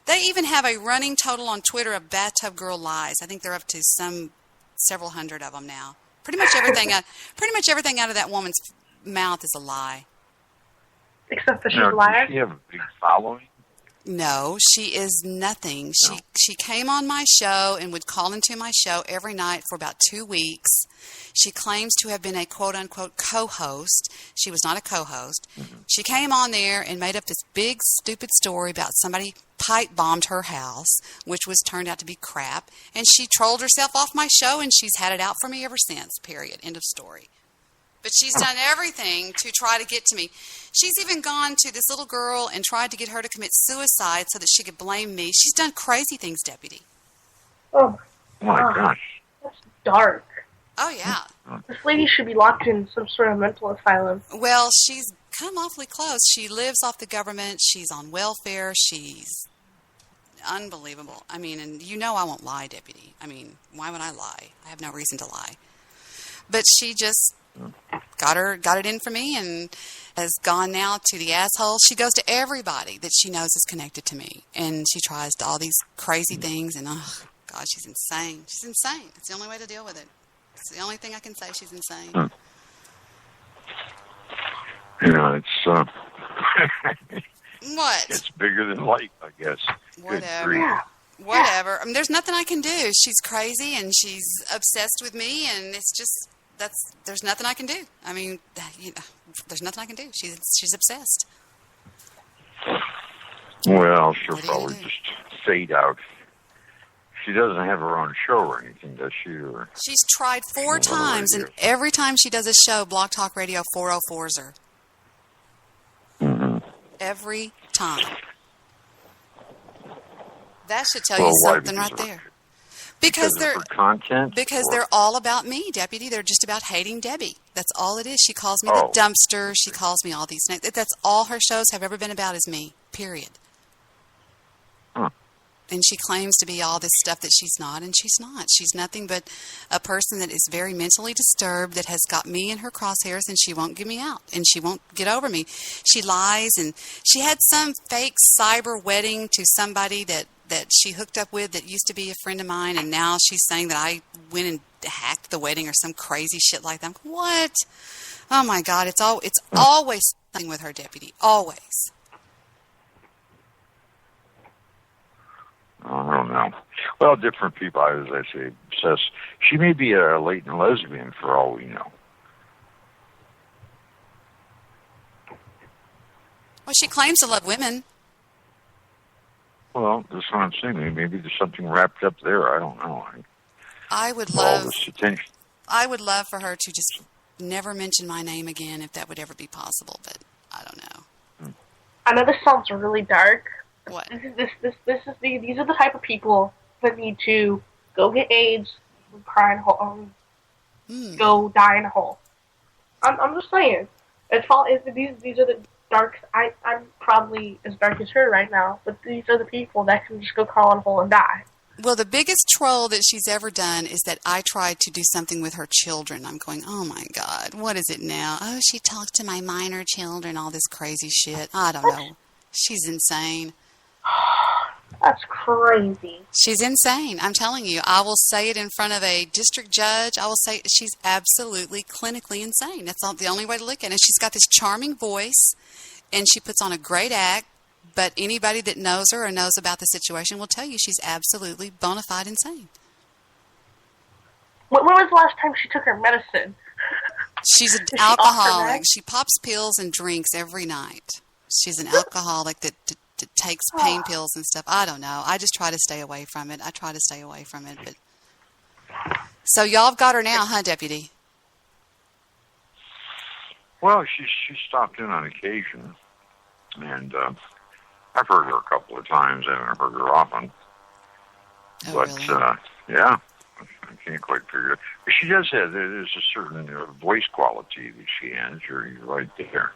they even have a running total on Twitter of Bathtub Girl lies. I think they're up to several hundred of them now. Pretty much everything out of that woman's mouth is a lie. Except that she's a liar? Does she have a big following? No, she is nothing. She came on my show and would call into my show every night for about 2 weeks. She claims to have been a quote-unquote co-host. She was not a co-host. Mm-hmm. She came on there and made up this big, stupid story about somebody pipe-bombed her house, which turned out to be crap. And she trolled herself off my show, and she's had it out for me ever since, period. End of story. But she's done everything to try to get to me. She's even gone to this little girl and tried to get her to commit suicide so that she could blame me. She's done crazy things, Deputy. Oh, my gosh. That's dark. Oh, yeah. This lady should be locked in some sort of mental asylum. Well, she's come awfully close. She lives off the government. She's on welfare. She's unbelievable. I mean, and you know I won't lie, Deputy. I mean, why would I lie? I have no reason to lie. But she just got it in for me and has gone now to the asshole. She goes to everybody that she knows is connected to me. And she tries to all these crazy things. And, oh, God, she's insane. She's insane. It's the only way to deal with it. It's the only thing I can say. She's insane. Yeah, it's what? It's bigger than life, I guess. Whatever. Whatever. I mean, there's nothing I can do. She's crazy and she's obsessed with me, and it's just there's nothing I can do. I mean, there's nothing I can do. She's obsessed. Well, she'll probably just fade out. She doesn't have her own show or anything, does she? Or she's tried 4 times, and every time she does a show, Blog Talk Radio 404s her. Every time. That should tell you something right there. Because they're content. Because they're all about me, Deputy. They're just about hating Debbie. That's all it is. She calls me the dumpster. She calls me all these names. That's all her shows have ever been about, is me. Period. And she claims to be all this stuff that she's not, and she's not. She's nothing but a person that is very mentally disturbed, that has got me in her crosshairs, and she won't get me out, and she won't get over me. She lies, and she had some fake cyber wedding to somebody that she hooked up with that used to be a friend of mine, and now she's saying that I went and hacked the wedding or some crazy shit like that. What? Oh, my God. It's always something with her, Deputy. Always. I don't know. Well, different people, as I say, obsessed. She may be a latent lesbian for all we know. Well, she claims to love women. Well, that's what I'm saying. Maybe there's something wrapped up there. I don't know. I would love all this attention. I would love for her to just never mention my name again, if that would ever be possible. But I don't know. I know this sounds really dark. What? These are the type of people that need to go get AIDS, cry in a hole, go die in a hole. I'm just saying. These are the darks. I'm probably as dark as her right now, but these are the people that can just go crawl in a hole and die. Well, the biggest troll that she's ever done is that I tried to do something with her children. I'm going, oh, my God, what is it now? Oh, she talked to my minor children, all this crazy shit. I don't know. She's insane. That's crazy. She's insane. I'm telling you. I will say it in front of a district judge. I will say she's absolutely clinically insane. That's the only way to look at it. She's got this charming voice, and she puts on a great act, but anybody that knows her or knows about the situation will tell you she's absolutely bona fide insane. When was the last time she took her medicine? She's an alcoholic. She pops pills and drinks every night. She's an alcoholic that takes pain pills and stuff. I don't know. I just try to stay away from it. But so y'all have got her now, huh, Deputy? Well, she stopped in on occasion, and I've heard her a couple of times. I haven't heard her often. Oh, but really? Yeah, I can't quite figure it. But she does have. There's a certain voice quality that she has. You're right there.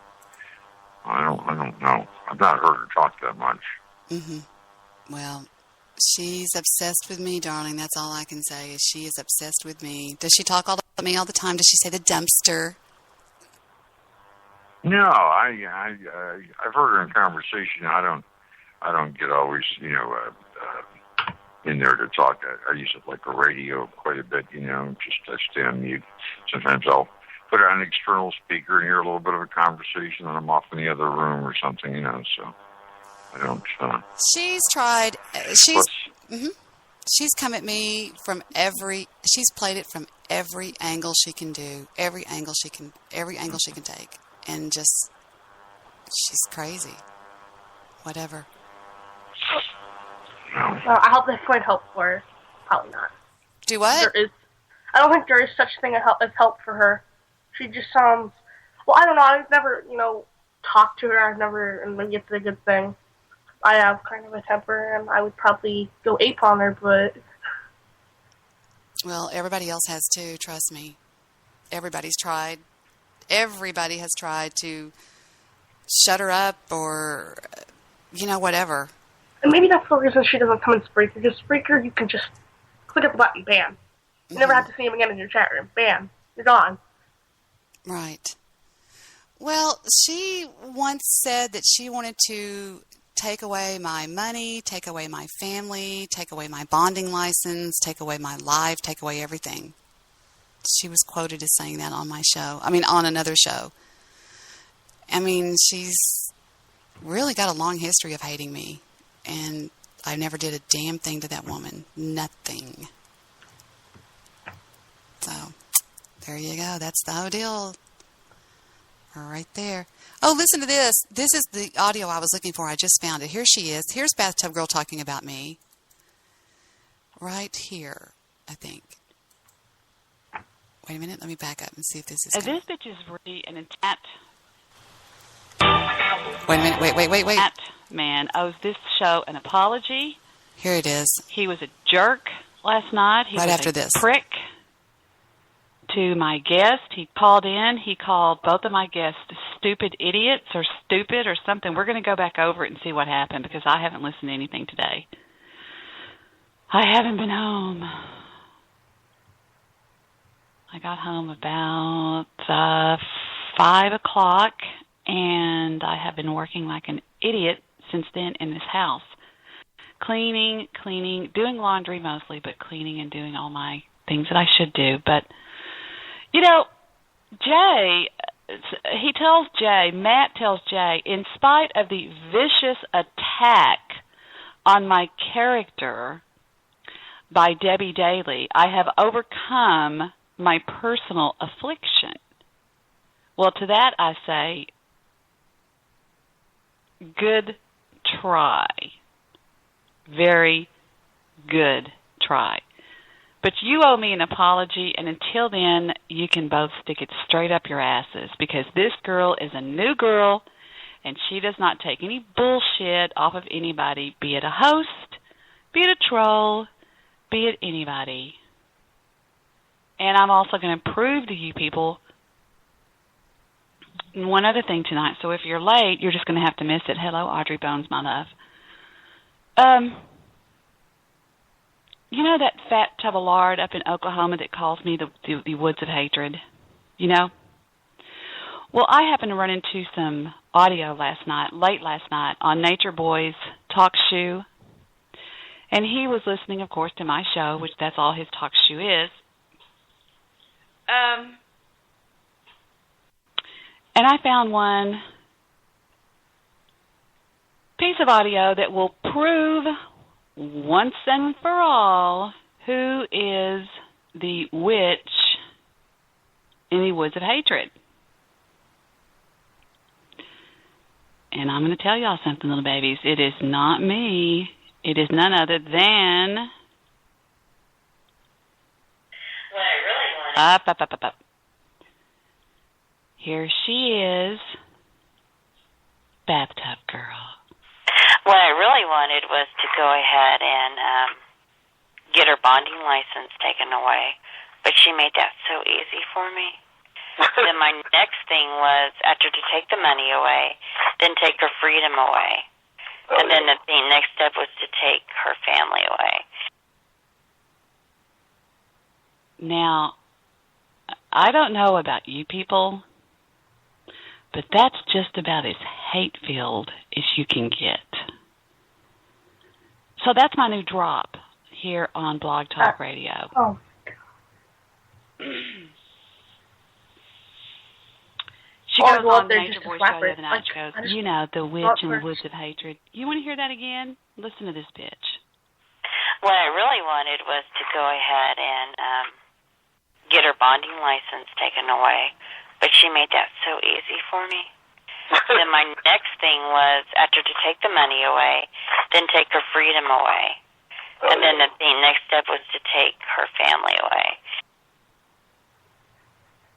I don't know. I've not heard her talk that much. Well, she's obsessed with me, darling. That's all I can say, is she is obsessed with me. Does she talk about me all the time? Does she say the dumpster? No, I've heard her in conversation. I don't get always, in there to talk. I use it like a radio quite a bit, just I stay on mute. Sometimes I'll put it on an external speaker and hear a little bit of a conversation, and I'm off in the other room or something, so I don't... She's tried... She's come at me from she's played it from every angle she can do, every angle she can take, and just, she's crazy. Whatever. Well, I hope they find help for her. Probably not. Do what? I don't think there is such thing as help for her. She just sounds... Well, I don't know. I've never, talked to her. I've never... And maybe it's a good thing. I have kind of a temper, and I would probably go ape on her, but... Well, everybody else has too, trust me. Everybody's tried. Everybody has tried to shut her up or, whatever. And maybe that's the reason she doesn't come in Spreaker. Because Spreaker, you can just click the button, bam. You never have to see him again in your chat room. Bam. You're gone. Right. Well, she once said that she wanted to take away my money, take away my family, take away my bonding license, take away my life, take away everything. She was quoted as saying that on my show. On another show. She's really got a long history of hating me. And I never did a damn thing to that woman. Nothing. So, there you go. That's the whole deal. Right there. Oh, listen to this. This is the audio I was looking for. I just found it. Here she is. Here's Bathtub Girl talking about me. Right here, I think. Wait a minute. Let me back up and see if this is This bitch is really an attack. Wait a minute. Wait. That man owes this show an apology. Here it is. He was a jerk last night. He right was after a this. prick to my guest. He called in. He called both of my guests stupid idiots or stupid or something. We're going to go back over it and see what happened because I haven't listened to anything today. I haven't been home. I got home about 5 o'clock, and I have been working like an idiot since then in this house. Cleaning, doing laundry mostly, but cleaning and doing all my things that I should do. But, Jay, Matt tells Jay, in spite of the vicious attack on my character by Debbie Daly, I have overcome my personal affliction. Well, to that I say, good try. Very good try. But you owe me an apology, and until then, you can both stick it straight up your asses, because this girl is a new girl, and she does not take any bullshit off of anybody, be it a host, be it a troll, be it anybody. And I'm also going to prove to you people one other thing tonight. So if you're late, you're just going to have to miss it. Hello, Audrey Bones, my love. That fat tub of lard up in Oklahoma that calls me the Woods of Hatred? Well, I happened to run into some audio late last night, on Nature Boy's talk show. And he was listening, of course, to my show, which that's all his talk show is. And I found one piece of audio that will prove once and for all who is the witch in the Woods of Hatred. And I'm going to tell y'all something, little babies. It is not me. It is none other than... Up. Here she is, Bathtub Girl. What I really wanted was to go ahead and get her bonding license taken away, but she made that so easy for me. Then my next thing was, after to take the money away, then take her freedom away. And then the next step was to take her family away. Now, I don't know about you people, but that's just about as hate-filled as you can get. So that's my new drop here on Blog Talk Radio. Oh. She goes on Nature Boy show the other night. She goes, the witch in the Woods of Hatred. You want to hear that again? Listen to this bitch. What I really wanted was to go ahead and get her bonding license taken away, but she made that so easy for me. Then my next thing was, after to take the money away, then take her freedom away. And then the next step was to take her family away.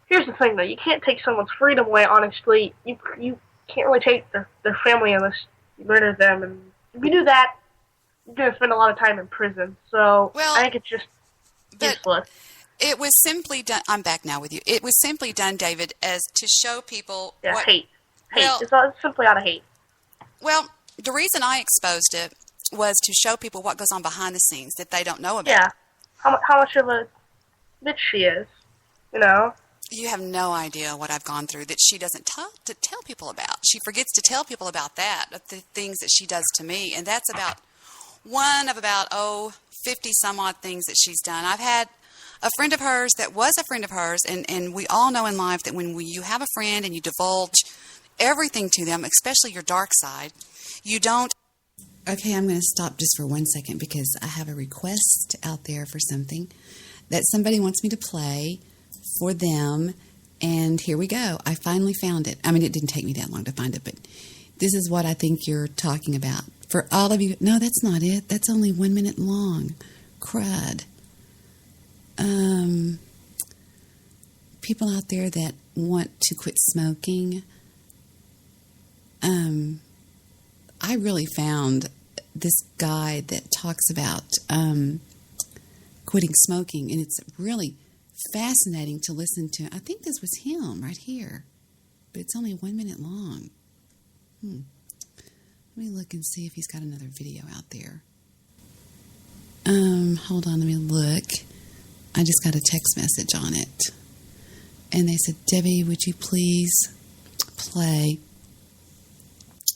Here's the thing, though. You can't take someone's freedom away, honestly. You can't really take their family unless you murder them. And if you do that, you're going to spend a lot of time in prison. So I think it's just useless. It was simply done. I'm back now with you. It was simply done, David, as to show people hate. Well, it's simply out of hate. Well, the reason I exposed it was to show people what goes on behind the scenes that they don't know about. Yeah, how much of a bitch she is, you know. You have no idea what I've gone through that she doesn't tell people about. She forgets to tell people about that, the things that she does to me, and that's about one of about 50 some odd things that she's done. I've had a friend of hers that was a friend of hers, and we all know in life that when you have a friend and you divulge everything to them, especially your dark side, you don't... Okay, I'm going to stop just for 1 second because I have a request out there for something that somebody wants me to play for them, and here we go. I finally found it. I mean, it didn't take me that long to find it, but this is what I think you're talking about. For all of you... No, that's not it. That's only 1 minute long. Crud. People out there that want to quit smoking, I really found this guide that talks about quitting smoking, and it's really fascinating to listen to. I think this was him right here, but it's only 1 minute long. Let me look and see if he's got another video out there. Hold on, let me look. I just got a text message on it. And they said, Debbie, would you please play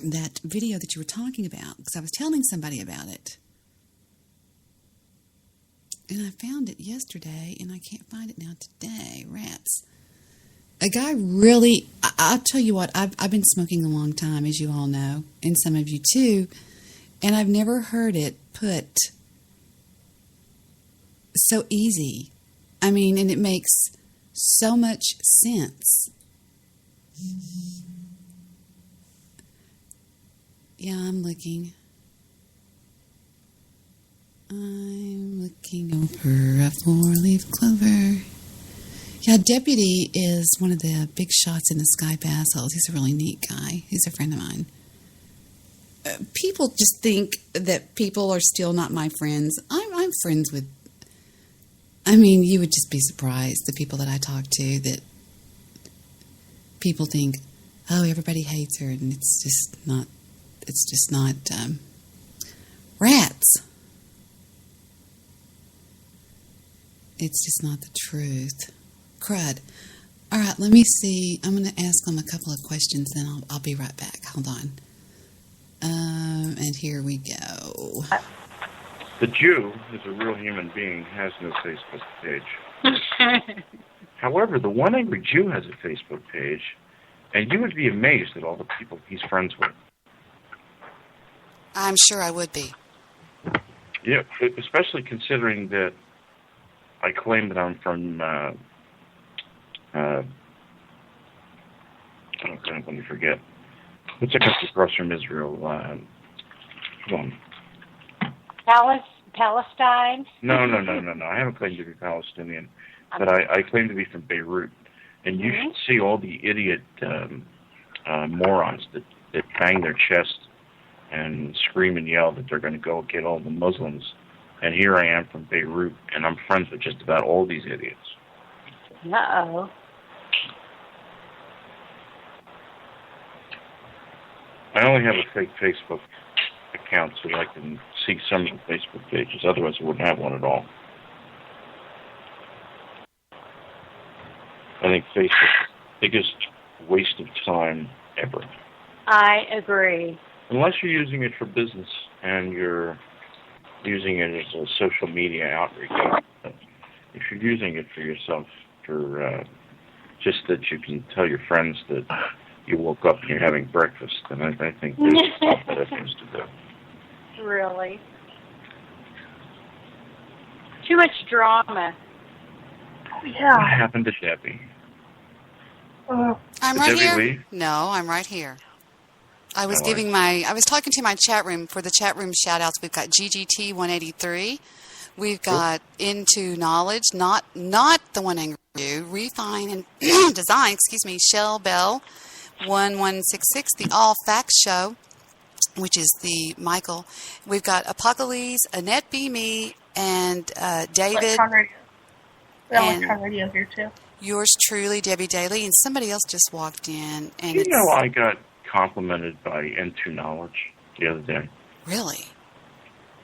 that video that you were talking about? Because I was telling somebody about it. And I found it yesterday, and I can't find it now today. Rats. A guy really... I'll tell you what, I've been smoking a long time, as you all know, and some of you too, and I've never heard it put so easy. I mean, and it makes so much sense. Yeah, I'm looking. I'm looking over a four-leaf clover. Yeah, Deputy is one of the big shots in the Sky Bass Holes. He's a really neat guy. He's a friend of mine. People just think that people are still not my friends. I'm friends with... I mean, you would just be surprised, the people that I talk to, that people think, oh, everybody hates her, and it's just not rats. It's just not the truth. Crud. All right, let me see. I'm going to ask them a couple of questions, then I'll be right back. Hold on. And here we go. The Jew is a real human being, has no Facebook page. However, the One Angry Jew has a Facebook page, and you would be amazed at all the people he's friends with. I'm sure I would be. Yeah, especially considering that I claim that I'm from, oh God, let me forget. What's a country across from Israel? Hold on. Palestine? No. I haven't claimed to be Palestinian, but I claim to be from Beirut. And you should see all the idiot morons that bang their chest and scream and yell that they're going to go get all the Muslims. And here I am from Beirut, and I'm friends with just about all these idiots. Uh-oh. I only have a fake Facebook account so I can see some of the Facebook pages. Otherwise, I wouldn't have one at all. I think Facebook is the biggest waste of time ever. I agree. Unless you're using it for business and you're using it as a social media outreach. If you're using it for yourself, for just that you can tell your friends that you woke up and you're having breakfast, then I think there's a lot better things to do. Really? Too much drama. Yeah. What happened to Debbie? I'm Did right Debbie here. leave? No, I'm right here. I was Oh, I was talking to my chat room for the chat room shout outs. We've got GGT 183. We've got Into Knowledge, not the One Angry Refine and Design, Shell Bell 1166, the All Facts Show, which is the Michael. We've got Apocalypse, Annette B. Me, and David. Electron Radio. And Electron Radio here, too. Yours truly, Debbie Daly, and somebody else just walked in. And You know, I got complimented by N2 Knowledge the other day. Really?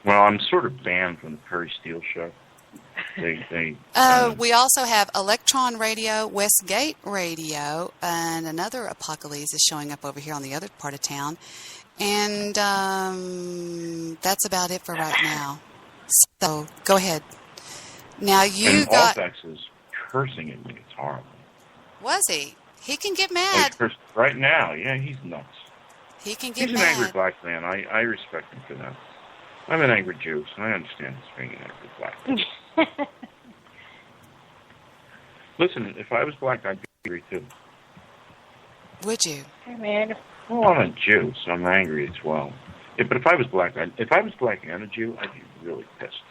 Well, I'm sort of banned from the Perry Steele show. We also have Electron Radio, Westgate Radio, and another Apocalypse is showing up over here on the other part of town. And that's about it for right now. So, go ahead. Now, you and got... Allfax is cursing at me. It's horrible. Was he? He can get mad. Right now, yeah, he's nuts. He can get He's mad. an angry black man. I respect him for that. I'm an angry Jew, so I understand his being an angry black man. Listen, if I was black, I'd be angry too. Would you? Hey, man. Well, I'm a Jew, so I'm angry as well. But if I was black, and a Jew, I'd be really pissed.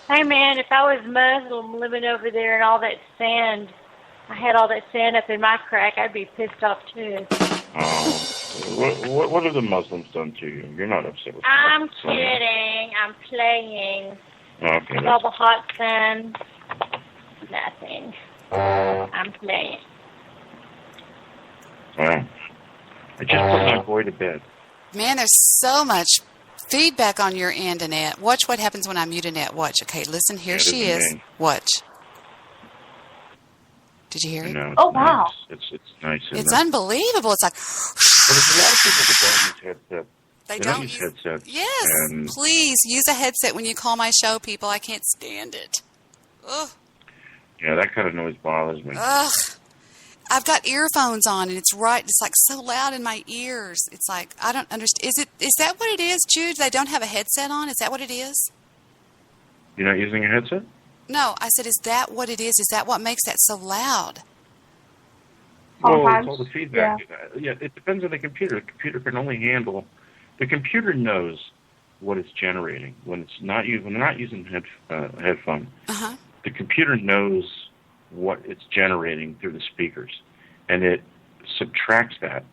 Hey, man, if I was Muslim living over there and all that sand, I had all that sand up in my crack, I'd be pissed off too. What have the Muslims done to you? You're not upset with I'm them. kidding. I'm playing. Okay. With all the hot sun. Nothing. I'm playing. Wow. I just put my boy to bed. Man, there's so much feedback on your end, Annette. Watch what happens when I mute Annette. Watch. Okay, listen. Here she is. Watch. Did you hear it? No, oh, wow. Nice. It's nice. It's unbelievable. It's like... But there's a lot of people that don't use headsets. They don't use headsets. Yes, please use a headset when you call my show, people. I can't stand it. Ugh. Yeah, that kind of noise bothers me. Ugh. I've got earphones on, and it's right. It's like so loud in my ears. It's like, I don't understand. Is that what it is, Jude? They don't have a headset on? Is that what it is? You're not using a headset? No, I said, is that what it is? Is that what makes that so loud? Well, it's all the feedback. Yeah, it depends on the computer. The computer can only handle... The computer knows what it's generating. When they're not using headphone, the computer knows what it's generating through the speakers, and it subtracts that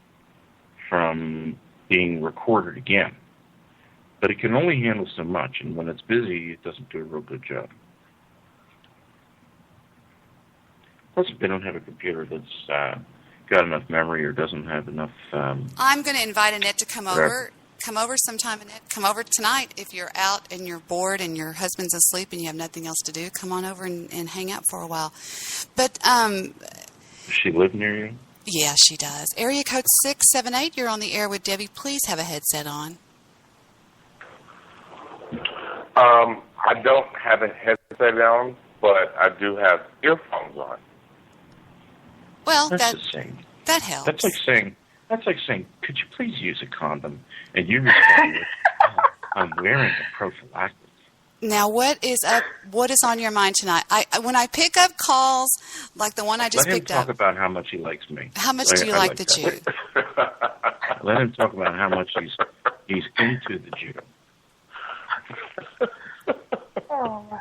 from being recorded again. But it can only handle so much, and when it's busy, it doesn't do a real good job. Plus, if they don't have a computer that's got enough memory or doesn't have enough... I'm going to invite Annette to come over. Come over sometime, Annette. Come over tonight if you're out and you're bored and your husband's asleep and you have nothing else to do. Come on over and hang out for a while. But, Does she live near you? Yeah, she does. Area code 678, you're on the air with Debbie. Please have a headset on. I don't have a headset on, but I do have earphones on. Well, that helps. That's like saying, could you please use a condom? And you respond with, I'm wearing a prophylactic. Now, what is on your mind tonight? When I pick up calls like the one I just picked up. Let him talk about how much he likes me. How much do you like the Jew? Let him talk about how much he's into the Jew. Oh, my.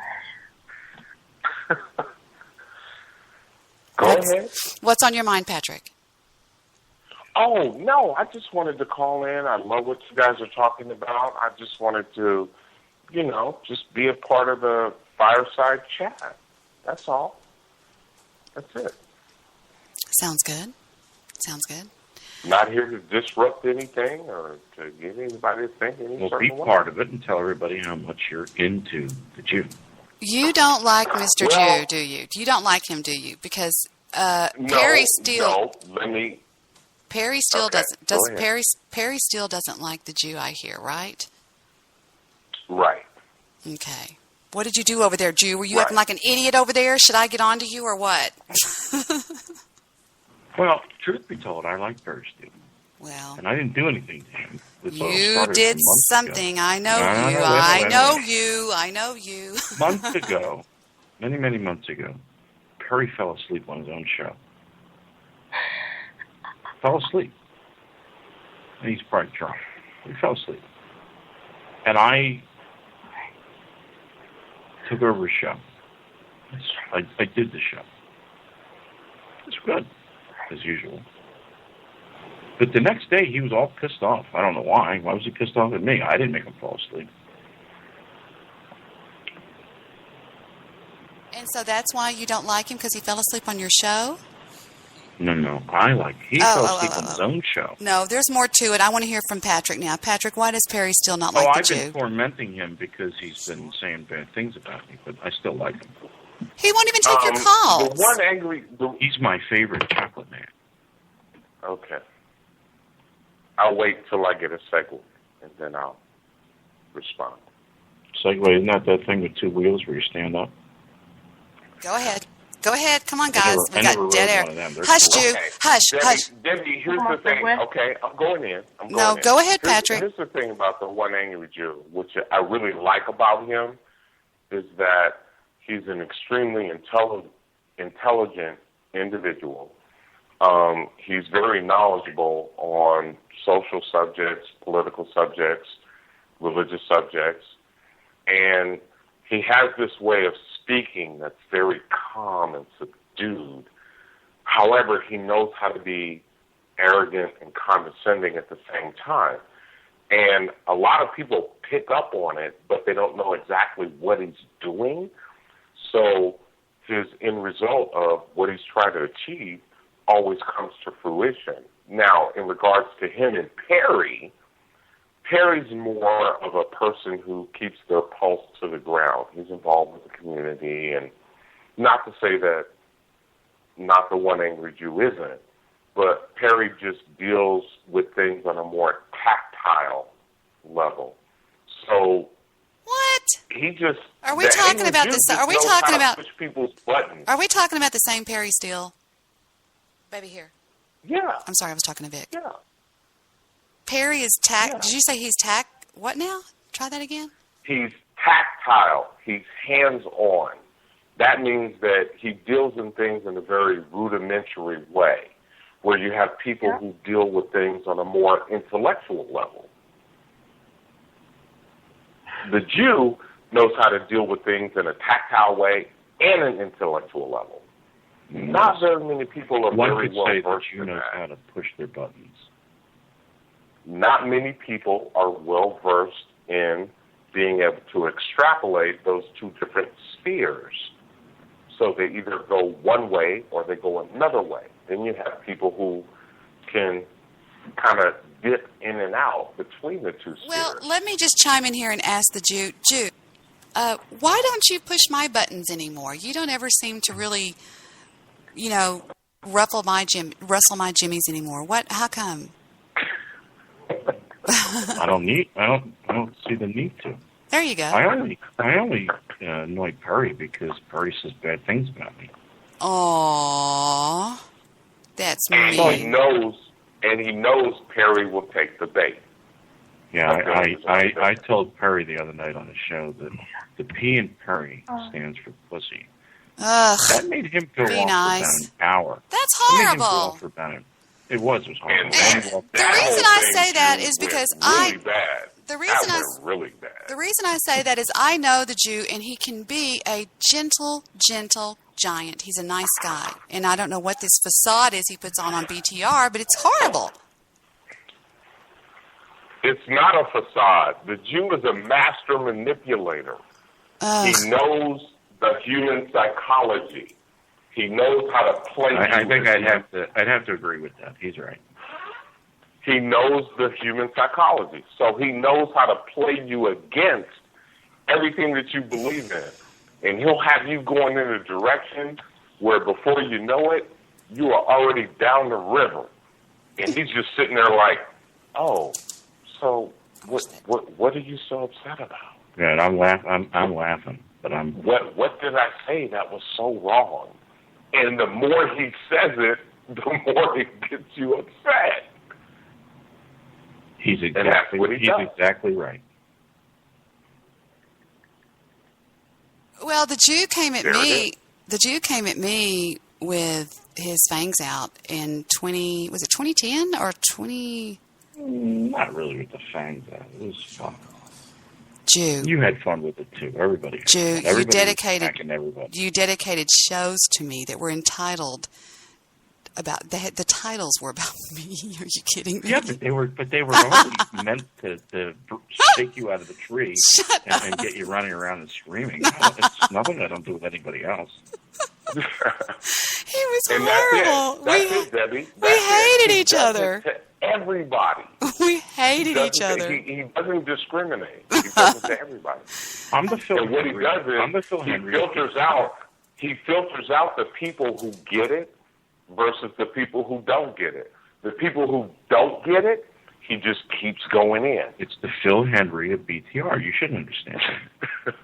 Go ahead. What's on your mind, Patrick? Oh, no, I just wanted to call in. I love what you guys are talking about. I just wanted to, just be a part of the fireside chat. That's all. That's it. Sounds good. Not here to disrupt anything or to get anybody to think any Well, certain be way. part of it and tell everybody how much you're into the Jew. You don't like Mr. Jew, do you? You don't like him, do you? Because Perry Steele... Perry Steele Perry Steele doesn't like the Jew, I hear, right? Right. Okay. What did you do over there, Jew? Were you acting like an idiot over there? Should I get on to you or what? Well, truth be told, I like Perry Steele. Well. And I didn't do anything to him. You did something. I know you. I know you. Months ago, many, many months ago, Perry fell asleep on his own show. Fell asleep. And he's probably drunk. He fell asleep. And I took over his show. I did the show. It's good, as usual. But the next day, he was all pissed off. I don't know why. Why was he pissed off at me? I didn't make him fall asleep. And so that's why you don't like him, because he fell asleep on your show? No. He fell asleep on his own show. No, there's more to it. I want to hear from Patrick now. Patrick, why does Perry still not like the Jew? I've been tormenting him because he's been saying bad things about me, but I still like him. He won't even take your calls. The one angry... He's my favorite chocolate man. Okay. I'll wait till I get a segue, and then I'll respond. Segway, isn't that thing with two wheels where you stand up? Go ahead. Go ahead. Come on, guys. We I got never dead rode one air. of them. Hush, They're Jew. Okay. Hush. Debbie, here's the thing. Okay, I'm going in. No, go ahead, Patrick. Here's the thing about the one angry Jew, which I really like about him, is that he's an extremely intelligent individual. He's very knowledgeable on social subjects, political subjects, religious subjects, and he has this way of speaking that's very calm and subdued. However, he knows how to be arrogant and condescending at the same time. And a lot of people pick up on it, but they don't know exactly what he's doing. So his end result of what he's trying to achieve always comes to fruition. Now, in regards to him and Perry's more of a person who keeps their pulse to the ground. He's involved with the community, and not to say that not the one angry Jew isn't, but Perry just deals with things on a more tactile level. So what? He just Are we talking about this? Are we talking about push people's buttons? Are we talking about the same Perry Steele? Baby here. Yeah. I'm sorry, I was talking to Vic. Yeah. Perry is Did you say he's what now? Try that again. He's tactile. He's hands-on. That means that he deals in things in a very rudimentary way, where you have people who deal with things on a more intellectual level. The Jew knows how to deal with things in a tactile way and an intellectual level. Not very many people are very well versed in that. One could say that Jew knows how to push their buttons. Not many people are well versed in being able to extrapolate those two different spheres. So they either go one way or they go another way. Then you have people who can kind of dip in and out between the two spheres. Well, let me just chime in here and ask the Jew, why don't you push my buttons anymore? You don't ever seem to really, rustle my jimmies anymore. How come? I don't see the need to. There you go. I only annoy Perry because Perry says bad things about me. Aww, that's mean. So he knows Perry will take the bait. Yeah, I told Perry the other night on the show that the P in Perry stands for pussy. Ugh. That made him go off for about an hour. That's horrible. It was horrible. The reason I say that is because The reason I say that is I know the Jew, and he can be a gentle giant. He's a nice guy. And I don't know what this facade is he puts on BTR, but it's horrible. It's not a facade. The Jew is a master manipulator. He knows the human psychology. He knows how to play. I think I'd have to agree with that. He's right. He knows the human psychology, so he knows how to play you against everything that you believe in, and he'll have you going in a direction where before you know it, you are already down the river, and he's just sitting there like, "Oh, so what are you so upset about?" Yeah, and I'm laughing, but I'm. What did I say that was so wrong? And the more he says it, the more it gets you upset. He's exactly right. Well, the Jew came at me. The Jew came at me with his fangs out in 2010 or 20? Not really with the fangs out. It was fun. Jew. You had fun with it too. Everybody. Jew, you dedicated shows to me that were entitled about the titles were about me. Are you kidding me? Yeah, but they were always meant to shake you out of the tree and get you running around and screaming. It's nothing I don't do with anybody else. He was and horrible. That's it, Debbie. We hated each other. To everybody. We hated each other. He doesn't discriminate. He does it to everybody. I'm the Phil And what Henry. he does is he filters out the people who get it versus the people who don't get it. The people who don't get it, he just keeps going in. It's the Phil Henry of BTR. You should understand that.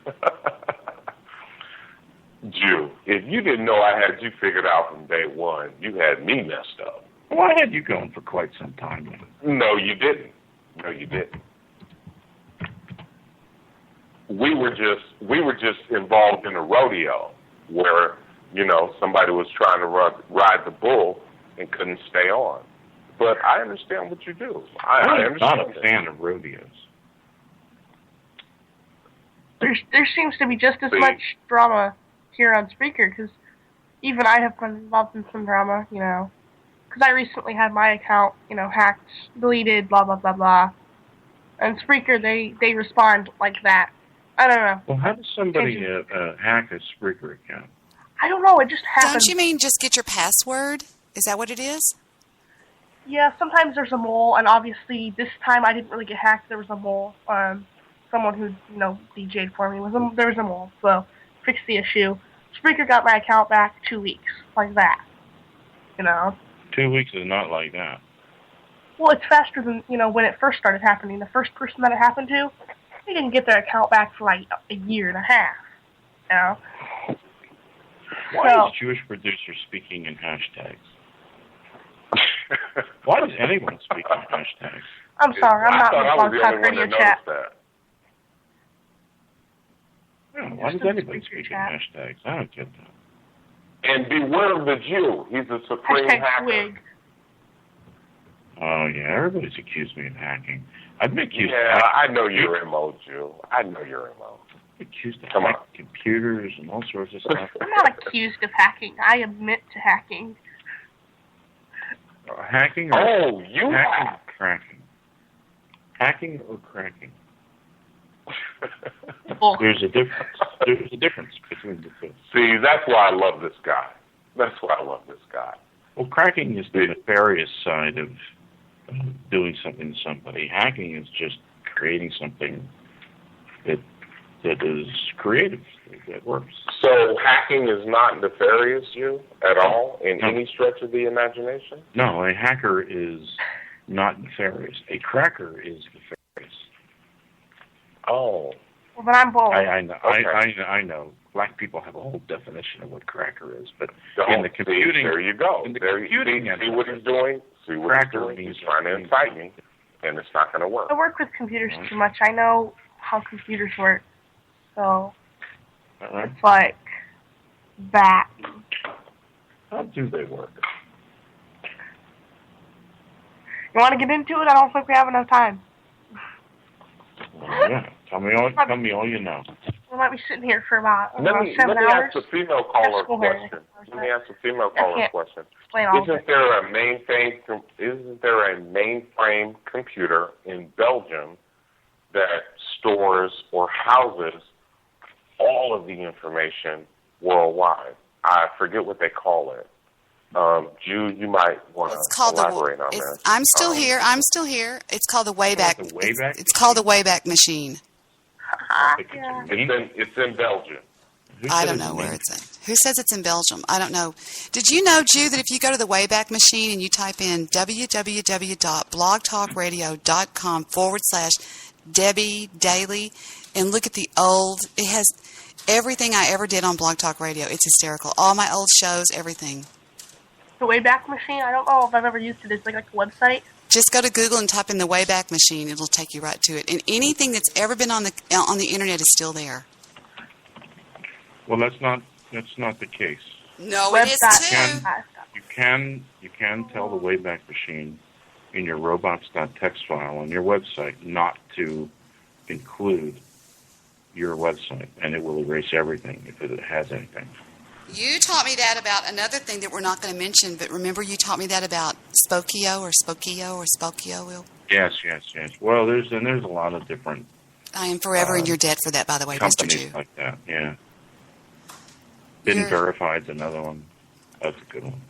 Jew, if you didn't know I had you figured out from day one, you had me messed up. Well, I had you going for quite some time. No, you didn't. No, you didn't. We were just involved in a rodeo where, somebody was trying to ride the bull and couldn't stay on. But I understand what you do. I'm not a fan of rodeos. There seems to be just as much drama here on Spreaker, because even I have been involved in some drama, because I recently had my account, hacked, deleted, blah, blah, blah, blah. And Spreaker, they respond like that. I don't know. Well, how does somebody hack a Spreaker account? I don't know, it just happens. Don't you mean just get your password? Is that what it is? Yeah, sometimes there's a mole, and obviously this time I didn't really get hacked. There was a mole. Someone who, DJ'd for me, there was a mole, so fixed the issue. Spreaker got my account back 2 weeks, like that. 2 weeks is not like that. Well, it's faster than, when it first started happening. The first person that it happened to, they didn't get their account back for like a year and a half. Why is Jewish producer speaking in hashtags? Why does anyone speak in hashtags? I'm sorry, I'm not in the Blog Talk Radio chat. Why does anybody speak in hashtags? I don't get that. And beware of the Jew. He's a supreme hacker. Swig. Oh, yeah, everybody's accused me of hacking. I've been accused of I know you're MO, Jew. I know you're MO. Accused of hacking computers and all sorts of stuff. I'm not accused of hacking. I admit to hacking. Hacking or hacking or cracking? Hacking or cracking? There's a difference. There's a difference between the two. See, that's why I love this guy. Well, cracking is the nefarious side of doing something to somebody. Hacking is just creating something that is creative, that works. So hacking is not nefarious, you, at all, in any stretch of the imagination? No, a hacker is not nefarious. A cracker is nefarious. Oh. Well, then I'm bold. I know. Okay. I know. Black people have a whole definition of what cracker is, but Don't in the computing, there you go. In the there computing, see what he's doing. See what cracker he's doing. He's trying to incite me, and it's not going to work. I work with computers too much. I know how computers work, so it's like that. How do they work? You want to get into it? I don't think we have enough time. Well, yeah. Tell me all you know. We might be sitting here for about 7 hours. Let me ask a female caller a question. Isn't there a mainframe computer in Belgium that stores or houses all of the information worldwide? I forget what they call it. Jew, you might want to elaborate on that. I'm still here. It's called the Wayback. It's called the Wayback Machine. It's in Belgium. I don't know where it's at. Who says it's in Belgium? I don't know. Did you know, Jew, that if you go to the Wayback Machine and you type in www.blogtalkradio.com/Debbie Daily and look at the old, it has everything I ever did on Blog Talk Radio. It's hysterical. All my old shows, everything. The Wayback Machine? I don't know if I've ever used it. It's like a website. Just go to Google and type in the Wayback Machine. It'll take you right to it. And anything that's ever been on the internet is still there. Well, that's not the case. No, it is too. You can tell the Wayback Machine in your robots.txt file on your website not to include your website, and it will erase everything if it has anything. You taught me that about another thing that we're not going to mention, but remember you taught me that about Spokio. Yes. Well, there's a lot of different. I am forever in your debt for that, by the way, Mr. Jew. Companies like that, yeah. Been Verified's another one. That's a good one.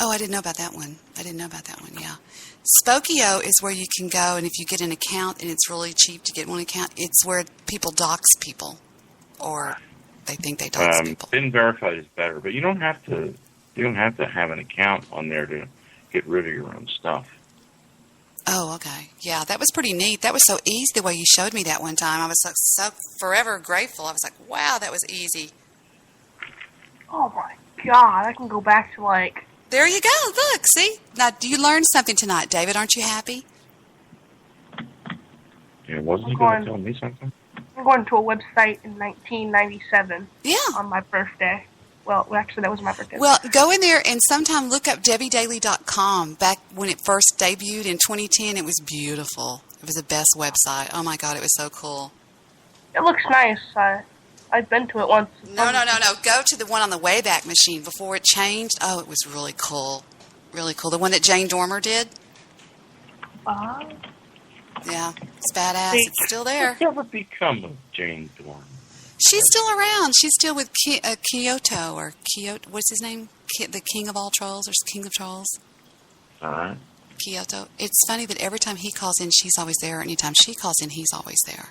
Oh, I didn't know about that one. Yeah. Spokio is where you can go, and if you get an account, and it's really cheap to get one account, it's where people dox people, or they think they dox people. Been Verified is better, but you don't have to have an account on there to get rid of your own stuff. Oh, okay. Yeah, that was pretty neat. That was so easy the way you showed me that one time. I was so forever grateful. I was like, wow, that was easy. Oh, my God. I can go back to, like... There you go. Look, see? Now, you learned something tonight, David. Aren't you happy? Yeah, wasn't he going to tell me something? I'm going to a website in 1997. Yeah. On my birthday. Well, actually, that was my birthday. Well, go in there and sometime look up DebbieDaily.com. Back when it first debuted in 2010, it was beautiful. It was the best website. Oh, my God, it was so cool. It looks nice. I've been to it once. No. Go to the one on the Wayback Machine before it changed. Oh, it was really cool. Really cool. The one that Jane Dormer did. Yeah, it's badass. It's still there. What's ever become of Jane Dormer? She's still around. She's still with Kyoto, or Kyoto. What's his name? The King of all Trolls, or King of Trolls? All right. Kyoto. It's funny that every time he calls in, she's always there. Anytime she calls in, he's always there.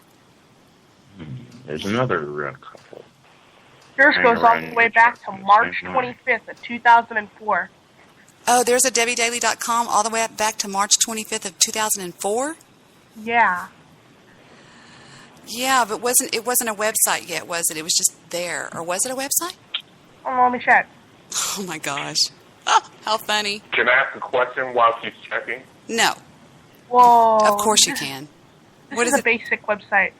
There's another couple. Yours goes all the way back to March 25th of 2004. Oh, there's a DebbieDaily.com all the way back to March 25th of 2004? Yeah. Yeah, but it wasn't a website yet, was it? It was just there. Or was it a website? Oh, let me check. Oh, my gosh. Oh, how funny. Can I ask a question while she's checking? No. Whoa. Of course you can. This is a basic website.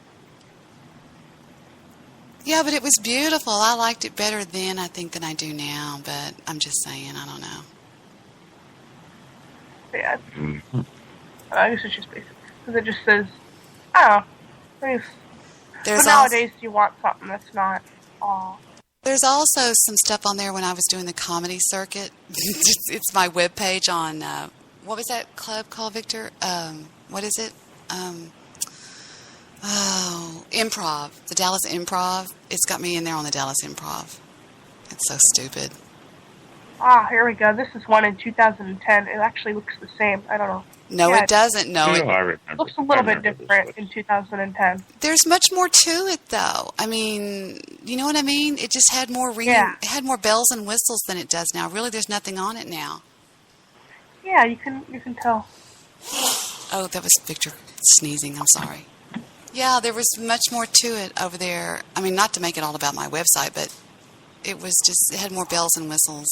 Yeah, but it was beautiful. I liked it better then, I think, than I do now. But I'm just saying, I don't know. Yeah. I guess it's just basic. Because it just says, I don't know. But nowadays you want something that's not all. There's also some stuff on there when I was doing the comedy circuit. It's my webpage on, what was that club called, Victor? What is it? Improv. The Dallas Improv. It's got me in there on the Dallas Improv. It's so stupid. Here we go. This is one in 2010. It actually looks the same. I don't know. No, it doesn't. No, I remember. It looks a little bit different in 2010. There's much more to it, though. I mean, you know what I mean? It just had more it had more bells and whistles than it does now. Really, there's nothing on it now. Yeah, you can tell. Oh, that was Victor sneezing. I'm sorry. Yeah, there was much more to it over there. I mean, not to make it all about my website, but it had more bells and whistles.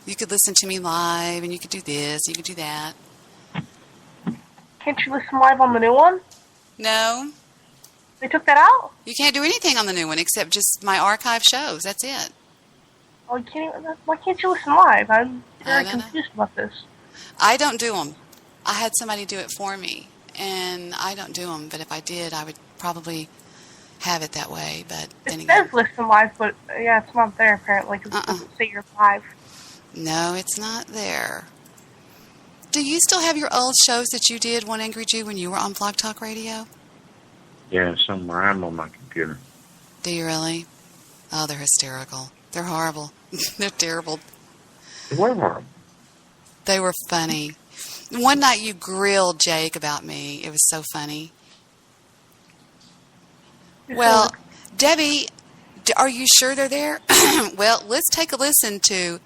You could listen to me live, and you could do this, you could do that. Can't you listen live on the new one? No. They took that out? You can't do anything on the new one except just my archive shows. That's it. Oh, why can't you listen live? I'm very confused about this. I don't do them. I had somebody do it for me, and I don't do them. But if I did, I would probably have it that way. But then it says listen live, but yeah, it's not there apparently because it doesn't say you're live. No, it's not there. Do you still have your old shows that you did, One Angry Jew, when you were on Blog Talk Radio? Yeah, somewhere. I'm on my computer. Do you really? Oh, they're hysterical. They're horrible. They're terrible. They were horrible. They were funny. One night you grilled Jake about me. It was so funny. Well, Debbie, are you sure they're there? Well, let's take a listen to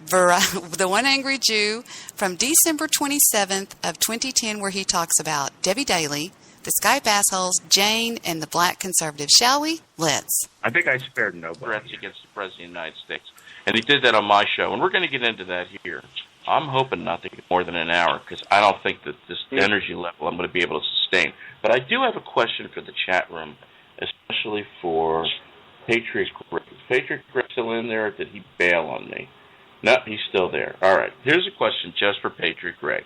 the One Angry Jew from December 27th of 2010, where he talks about Debbie Daly, the Skype assholes, Jane, and the black conservatives. Shall we? Let's. I think I spared nobody. Threats against the President of the United States. And he did that on my show, and we're going to get into that here. I'm hoping not to get more than an hour, because I don't think that this energy level I'm going to be able to sustain. But I do have a question for the chat room, especially for Patriot Greg. Is Patriot Greg still in there, or did he bail on me? No, he's still there. All right. Here's a question just for Patriot Greg.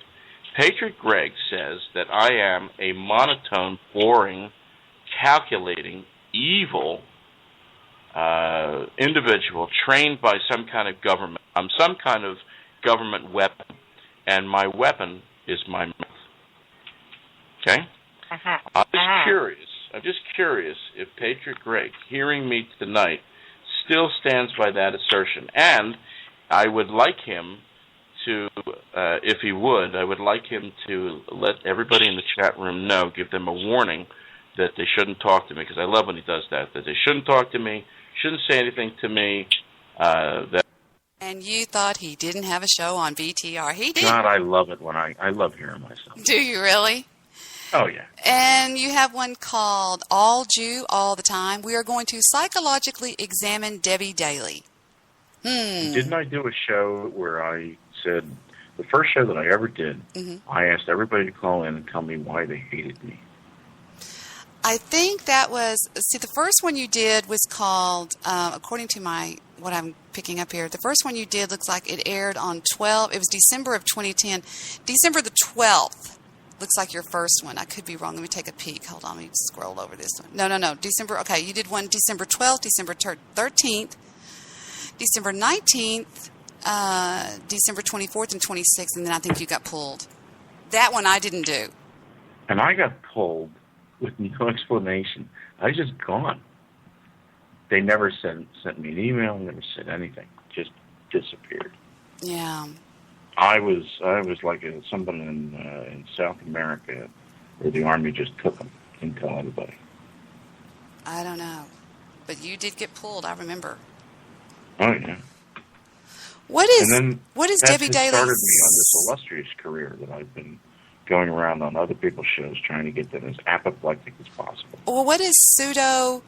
Patriot Greg says that I am a monotone, boring calculating, evil individual trained by some kind of government. I'm some kind of government weapon, and my weapon is my mouth. Okay? I'm just curious if Patriot Greg, hearing me tonight, still stands by that assertion. And I would like him to, if he would, I would like him to let everybody in the chat room know, give them a warning that they shouldn't talk to me, because I love when he does that they shouldn't talk to me, shouldn't say anything to me. And you thought he didn't have a show on BTR. He did. God, I love it when I love hearing myself. Do you really? Oh, yeah. And you have one called All Jew All the Time. We are going to psychologically examine Debbie Daly. Didn't I do a show where I said, the first show that I ever did, I asked everybody to call in and tell me why they hated me? I think that was, the first one you did was called, according to what I'm picking up here, the first one you did looks like it aired on it was December of 2010. December the 12th. Looks like your first one. I could be wrong. Let me take a peek. Hold on. Let me scroll over this one. No. December. Okay, you did one December 12th, December 13th, December 19th, December 24th, and 26th, and then I think you got pulled. That one I didn't do. And I got pulled with no explanation. I was just gone. They never sent me an email, never said anything. Just disappeared. Yeah. I was like someone in South America where the Army just took them, didn't tell anybody. I don't know. But you did get pulled, I remember. Oh, yeah. What is That Debbie Daly's... started me on this illustrious career that I've been going around on other people's shows trying to get them as apoplectic as possible. Well, what is pseudologia?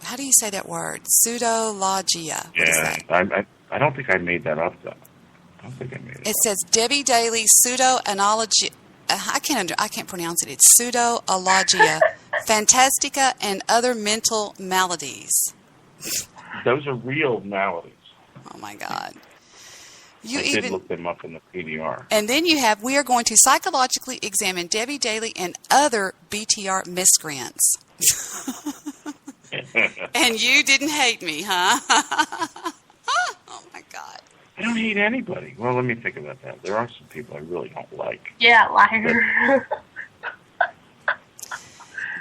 How do you say that word? Pseudologia. What is that? I don't think I made that up, though. I don't think I made it up. It says Debbie Daly pseudo-analogy. I can't pronounce it. It's pseudo-alogia, fantastica, and other mental maladies. Those are real maladies. Oh, my God. I did look them up in the PDR. And then you have, we are going to psychologically examine Debbie Daly and other BTR miscreants. And you didn't hate me, huh? Oh, my God. I don't hate anybody. Well, let me think about that. There are some people I really don't like. Yeah, liar.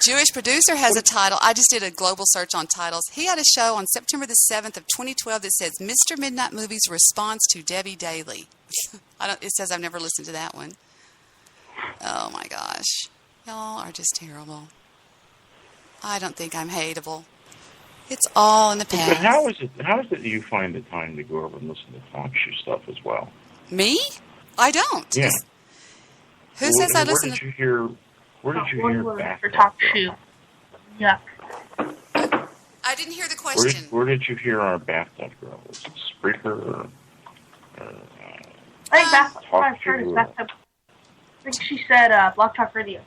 Jewish Producer has a title. I just did a global search on titles. He had a show on September the 7th of 2012 that says Mr. Midnight Movies Response to Debbie Daly. It says I've never listened to that one. Oh, my gosh. Y'all are just terrible. I don't think I'm hateable. It's all in the past. But how is it you find the time to go over and listen to talk show stuff as well? Me? I don't. Yeah. Who says I listen to... Where did you hear for talk show? Yeah. I didn't hear the question. Where did you hear our bathtub girl? Was it Spreaker or I think that's what I've heard is bathtub. I think she said Blog Talk Radio.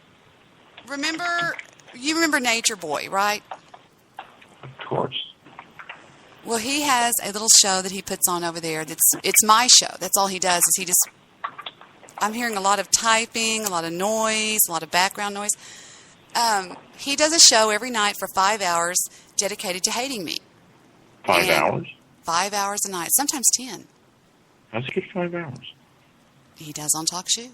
You remember Nature Boy, right? Of course. Well, he has a little show that he puts on over there. It's my show. That's all he does. I'm hearing a lot of typing, a lot of noise, a lot of background noise. He does a show every night for 5 hours dedicated to hating me. 5 hours? 5 hours a night, sometimes 10. How's he get 5 hours? He does on Talk Shoe.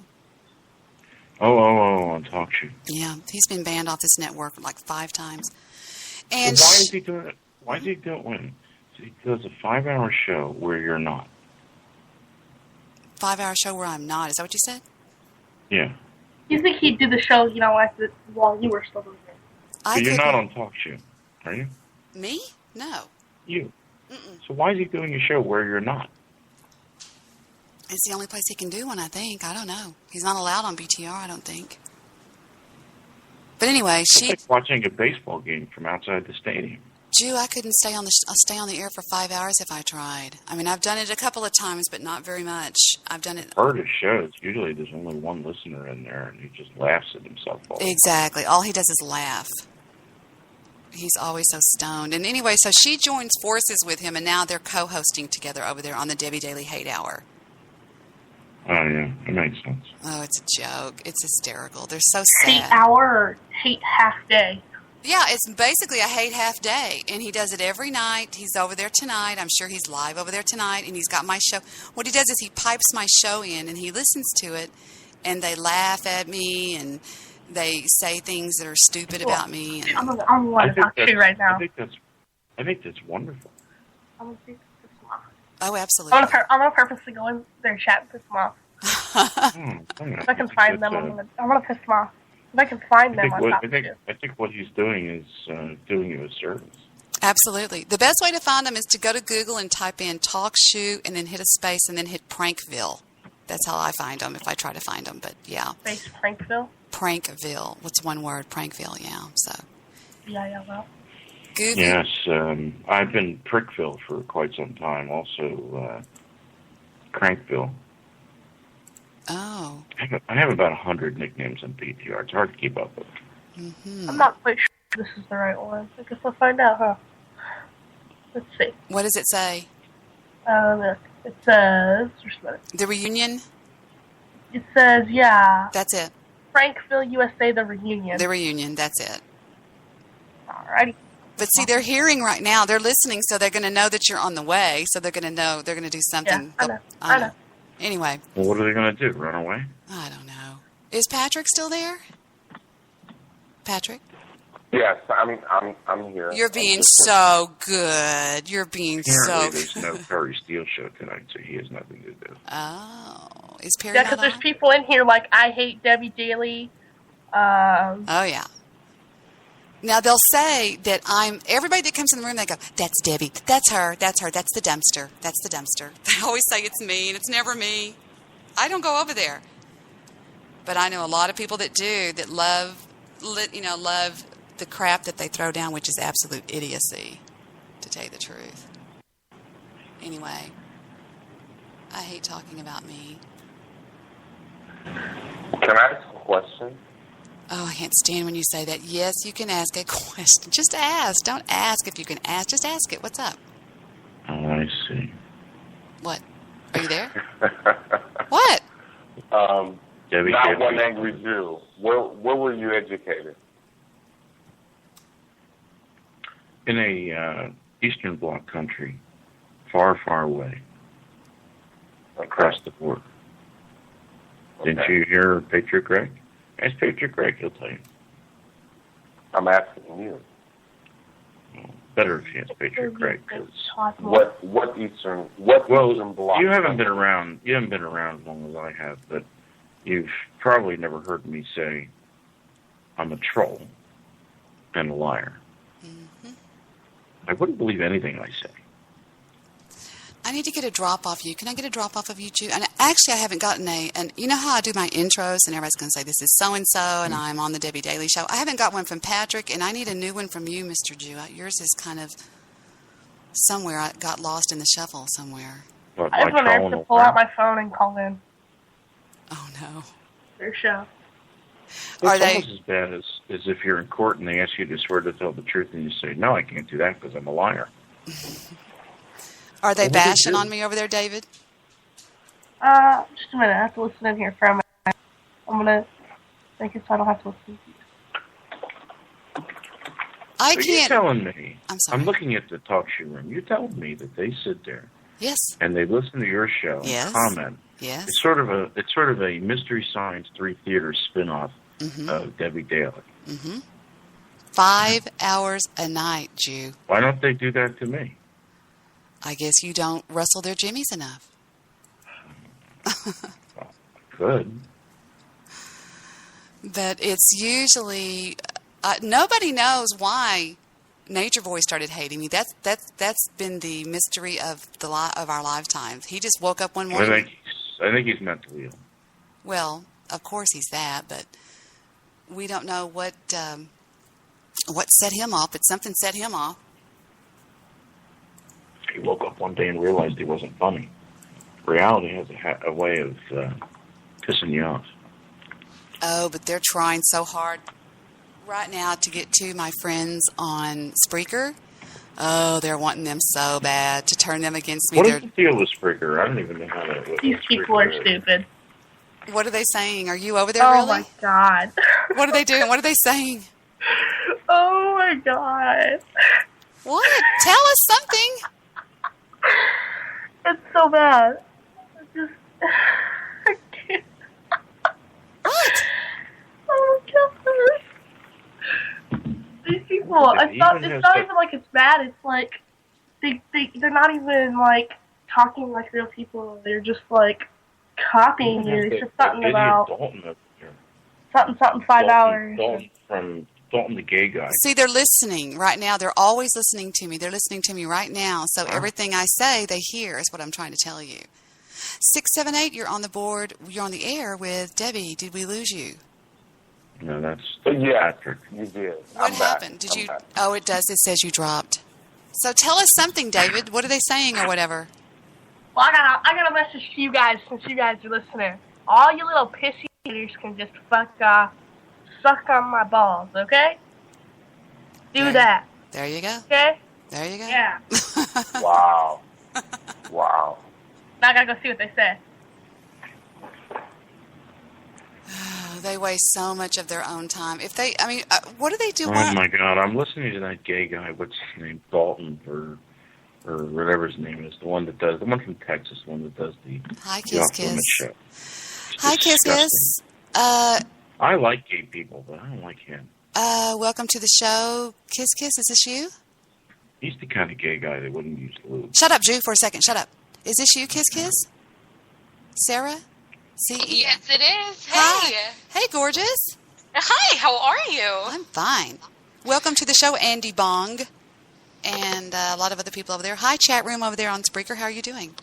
Oh, on Talk Shoe. Yeah, he's been banned off this network like 5 times. And why is he doing it? Why is he doing it? He does a 5 hour show where you're not. 5 hour show where I'm not. Is that what you said? Yeah. You think he'd do the show, while you were still doing it? So you're not on Talk Show, are you? Me? No. You. So why is he doing a show where you're not? It's the only place he can do one, I think. I don't know. He's not allowed on BTR, I don't think. But anyway, it's like watching a baseball game from outside the stadium. Jew, I couldn't stay on the air for 5 hours if I tried. I mean, I've done it a couple of times, but not very much. I've done it. Heard his shows. Usually, there's only one listener in there, and he just laughs at himself all the time. Exactly. All he does is laugh. He's always so stoned. And anyway, so she joins forces with him, and now they're co-hosting together over there on the Debbie Daly Hate Hour. Oh, yeah. It makes sense. Oh, it's a joke. It's hysterical. They're so Hate sad. hour or hate half day? Yeah, it's basically a hate half day, and he does it every night. He's over there tonight. I'm sure he's live over there tonight, and he's got my show. What he does is he pipes my show in, and he listens to it, and they laugh at me, and they say things that are stupid about me. And I'm going to talk to you right now. I think that's wonderful. I'm going to piss them off. Oh, absolutely. I'm going to purposely go in their chat and piss them off. If I can find them, I'm going to piss them off. If I can find them, I'll talk to you. I think what he's doing is doing you a service. Absolutely. The best way to find them is to go to Google and type in talk shoe and then hit a space and then hit Prankville. That's how I find them if I try to find them, but yeah. Space Prankville? Prankville. What's one word? Prankville, yeah. So. Yeah, well. Google. Yes, I've been Prickville for quite some time. Also, Crankville. Oh. I have about 100 nicknames on PTR. It's hard to keep up with. Mm-hmm. I'm not quite sure this is the right one. I guess I'll find out, huh? Let's see. What does it say? It says... The reunion? It says, yeah. That's it. Prankville, USA, the reunion. The reunion, that's it. Alrighty. But see, they're hearing right now. They're listening, so they're going to know that you're on the way. So they're going to know. They're going to do something. Yeah, I know. Anyway. Well, what are they going to do? Run away? I don't know. Is Patrick still there? Patrick? Yes, I'm here. You're being so good. You're being Apparently so there's no Perry Steele show tonight, so he has nothing to do. Oh. Is Perry Yeah, not because there's on? people in here like I Hate Debbie Daly. Oh, yeah. Now, they'll say that everybody that comes in the room, they go, that's Debbie, that's her, that's the dumpster, that's the dumpster. They always say it's me, and it's never me. I don't go over there. But I know a lot of people that do, that love the crap that they throw down, which is absolute idiocy, to tell you the truth. Anyway, I hate talking about me. Can I ask a question? Oh, I can't stand when you say that. Yes, you can ask a question. Just ask. Don't ask if you can ask. Just ask it. What's up? Oh, I see. What? Are you there? What? Debbie, not one angry Jew. Where were you educated? In a Eastern Bloc country, far, far away, across the border. Okay. Didn't you hear Patriot Greg? Ask Patriot Greg, he'll tell you. I'm asking you. Well, better if you ask Patriot Greg. What Eastern Bloc? You haven't been around. You haven't been around as long as I have, but you've probably never heard me say I'm a troll and a liar. Mm-hmm. I wouldn't believe anything I say. I need to get a drop off you. Can I get a drop off of you, Jew? And actually, I haven't gotten and you know how I do my intros, and everybody's going to say, this is so-and-so, and I'm on the Debbie Daly Show. I haven't got one from Patrick, and I need a new one from you, Mr. Jew. Yours is kind of somewhere. I got lost in the shuffle somewhere. What, I was wondering to pull out my phone and call in. Oh, no. Their show. It's almost as bad as if you're in court and they ask you to swear to tell the truth, and you say, no, I can't do that because I'm a liar. Are they bashing on me over there, David? Just a minute. I have to listen in here for a minute. I'm going to make it so I don't have to listen. I can't. You're telling me. I'm sorry. I'm looking at the talk show room. You're telling me that they sit there. Yes. And they listen to your show and comment. Yes. It's sort of a Mystery Science 3 Theater spinoff of Debbie Daly. Mm-hmm. 5 hours a night, Jew. Why don't they do that to me? I guess you don't rustle their jimmies enough. Well, good. But it's usually nobody knows why Nature Boy started hating me. That's been the mystery of our lifetimes. He just woke up one morning. I think he's mentally ill. Well, of course he's that, but we don't know what set him off. But something set him off. He woke up one day and realized he wasn't funny. Reality has a way of pissing you off. Oh, but they're trying so hard right now to get to my friends on Spreaker. Oh, they're wanting them so bad to turn them against me. What is the deal with Spreaker? I don't even know how that works. These people are stupid. What are they saying? Are you over there Oh really? my God. What are they doing? What are they saying? Oh my God. What? Tell us something. It's so bad. It's just, I can't. What? Oh my God. These people, it's not even like it's bad. It's like they're not even like talking like real people. They're just like copying you. It's just something about something 5 hours. Dalton the gay guy. See, they're listening right now. They're always listening to me. They're listening to me right now. So everything I say, they hear is what I'm trying to tell you. 678, you're on the board. You're on the air with Debbie. Did we lose you? No, that's Patrick. You did. What happened? Did you? Oh, it does. It says you dropped. So tell us something, David. What are they saying or whatever? Well, I got a message to you guys since you guys are listening. All you little pissy haters can just fuck off. Suck on my balls, okay? Do that. There you go. Okay? There you go. Yeah. Wow. Wow. Now I gotta go see what they say. They waste so much of their own time. If they, I mean, what do they do? Oh my God! I'm listening to that gay guy. What's his name? Dalton or whatever his name is. The one from Texas. The one that does the Hi Kiss Kiss. Show. Hi Kiss Kiss. I like gay people, but I don't like him. Welcome to the show, Kiss Kiss. Is this you? He's the kind of gay guy that wouldn't use lube. Shut up, Drew, for a second. Shut up. Is this you, Kiss Kiss? Sarah? Yes, it is. Hey. Hi. Hey, gorgeous. Hi, how are you? I'm fine. Welcome to the show, Andy Bong, and a lot of other people over there. Hi, chat room over there on Spreaker. How are you doing?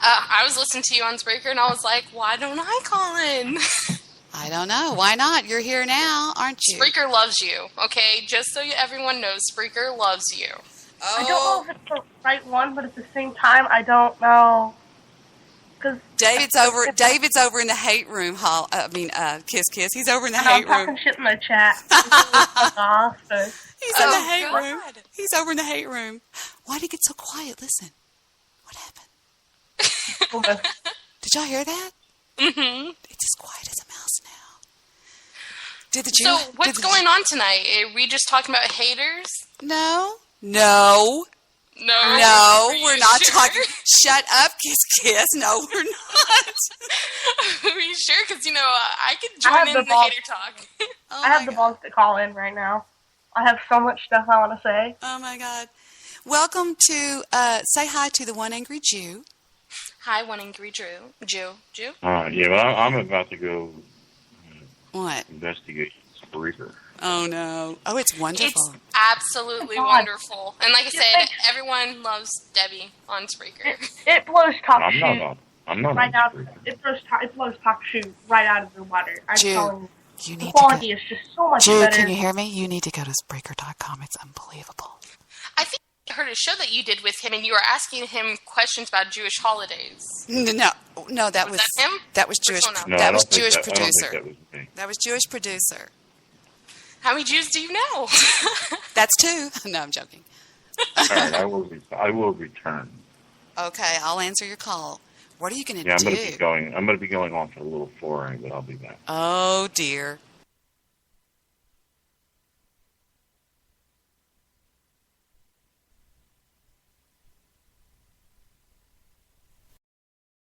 I was listening to you on Spreaker, and I was like, why don't I call in? I don't know. Why not? You're here now, aren't you? Spreaker loves you, okay? Just so everyone knows, Spreaker loves you. Oh. I don't know if it's the right one, but at the same time, I don't know. David's over in the hate room. Kiss Kiss. He's over in the hate room. I'm talking shit in the chat. He's in the hate room. He's over in the hate room. Why did he get so quiet? Listen. What happened? Did y'all hear that? Mm-hmm. It's as quiet as a mouse now. So what's going on tonight? Are we just talking about haters? No. No, we're not talking. Shut up, Kiss Kiss. No, we're not. Are you sure? Because, I could join in the hater talk. I have the balls to call in right now. I have so much stuff I want to say. Oh, my God. Welcome to, say hi to the One Angry Jew. Hi, One Angry Jew. Jew. Yeah, well, I'm about to go investigate Spreaker. Oh, no. Oh, it's wonderful. It's absolutely wonderful. And like I said, everyone loves Debbie on Spreaker. It blows top shoe. I'm not right out. It blows top shoe right out of the water. I'm telling you. The quality is just so much better. Can you hear me? You need to go to Spreaker.com. It's unbelievable. I think I heard a show that you did with him, and you were asking him questions about Jewish holidays. No, that was that him? That was Jewish. That was Jewish producer. That was Jewish producer. How many Jews do you know? That's 2. No, I'm joking. All right, I will return. Okay, I'll answer your call. What are you going to do? I'm going to be going off at a little flooring, but I'll be back. Oh, dear.